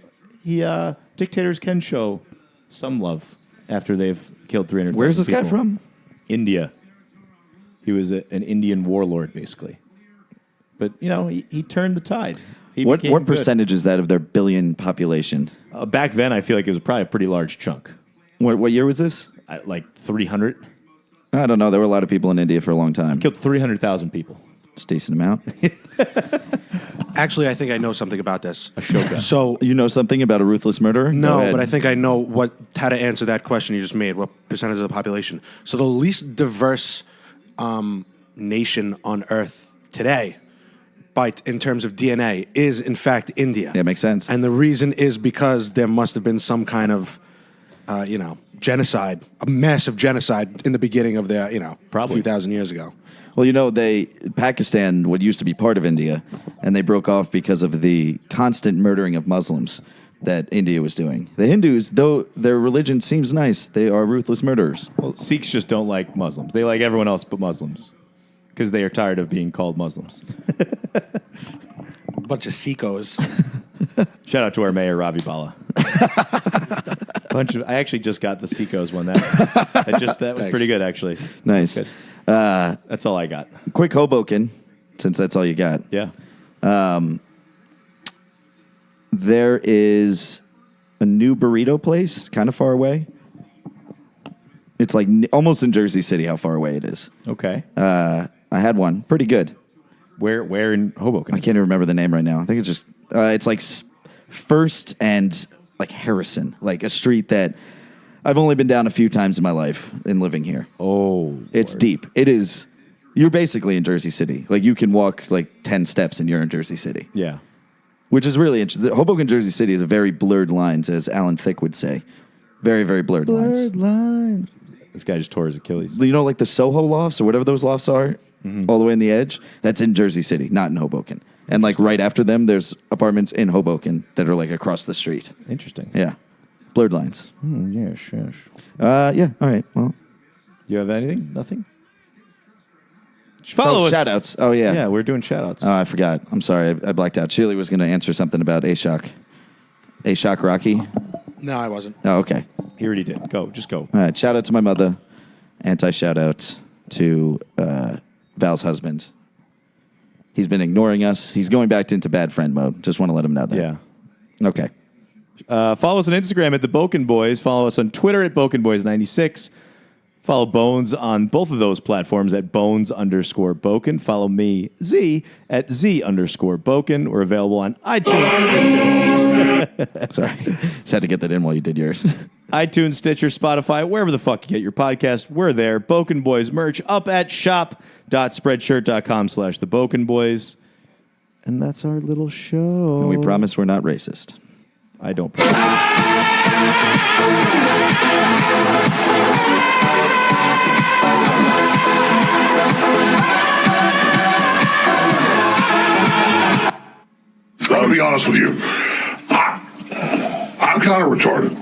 dictators can show some love after they've killed 300,000 people. Where's this guy from? India. He was an Indian warlord, basically. But, he turned the tide. What percentage is that of their billion population? Back then, I feel like it was probably a pretty large chunk. What year was this? Like 300. I don't know. There were a lot of people in India for a long time. Killed 300,000 people. It's a decent amount. Actually, I think I know something about this. Ashoka. So You know something about a ruthless murderer? Go no, ahead. but I think I know how to answer that question you just made. What percentage of the population? So the least diverse nation on Earth today, in terms of DNA, is in fact India. Yeah, makes sense. And the reason is because there must have been some kind of, genocide, a massive genocide in the beginning of their, Probably. a few thousand years ago. Well, Pakistan would used to be part of India, and they broke off because of the constant murdering of Muslims that India was doing. The Hindus, though their religion seems nice, they are ruthless murderers. Well, Sikhs just don't like Muslims. They like everyone else but Muslims because they are tired of being called Muslims. A bunch of Sikhs. Shout out to our mayor, Ravi Bala. I actually just got the Seacoast one. That was Thanks. pretty good, actually. Nice. Good. That's all I got. Quick Hoboken, since that's all you got. Yeah. There is a new burrito place kind of far away. It's like almost in Jersey City how far away it is. Okay. I had one. Pretty good. Where in Hoboken? I can't even remember the name right now. I think it's just, it's like First and like Harrison, like a street that I've only been down a few times in my life in living here. Oh. It's Lord. deep. It is, you're basically in Jersey City. Like you can walk like 10 steps and you're in Jersey City. Yeah. Which is really interesting. Hoboken, Jersey City is a very blurred lines, as Alan Thicke would say. Very, very blurred lines. line. This guy just tore his Achilles. You know, like the Soho lofts or whatever those lofts are, all the way in the edge? That's in Jersey City, not in Hoboken. And like right after them, there's apartments in Hoboken that are like across the street. Interesting. Yeah. Blurred lines. Yes. Yeah, all right. Well, You have anything? Nothing? Follow us. shout outs. Oh, yeah. Yeah, we're doing shout outs. Oh, I forgot. I'm sorry. I blacked out. Chile was going to answer something about Ashok. Ashok Rocky? No, I wasn't. Oh, okay. He already did. Go. Just go. All right. Shout out to my mother. Anti-shout out to Val's husband. He's been ignoring us. He's going back into bad friend mode. Just want to let him know that. Yeah. Okay. Follow us on Instagram at The Boken Boys. Follow us on Twitter at BokenBoys96. Follow Bones on both of those platforms at Bones_Boken. Follow me, Z, at Z_Boken. We're available on iTunes. Sorry. Just had to get that in while you did yours. iTunes, Stitcher, Spotify, wherever the fuck you get your podcast, we're there. Boken Boys merch up at shop.spreadshirt.com/The Boken Boys. And that's our little show. And we promise we're not racist. I don't promise. I'm gonna be honest with you. I'm kind of retarded.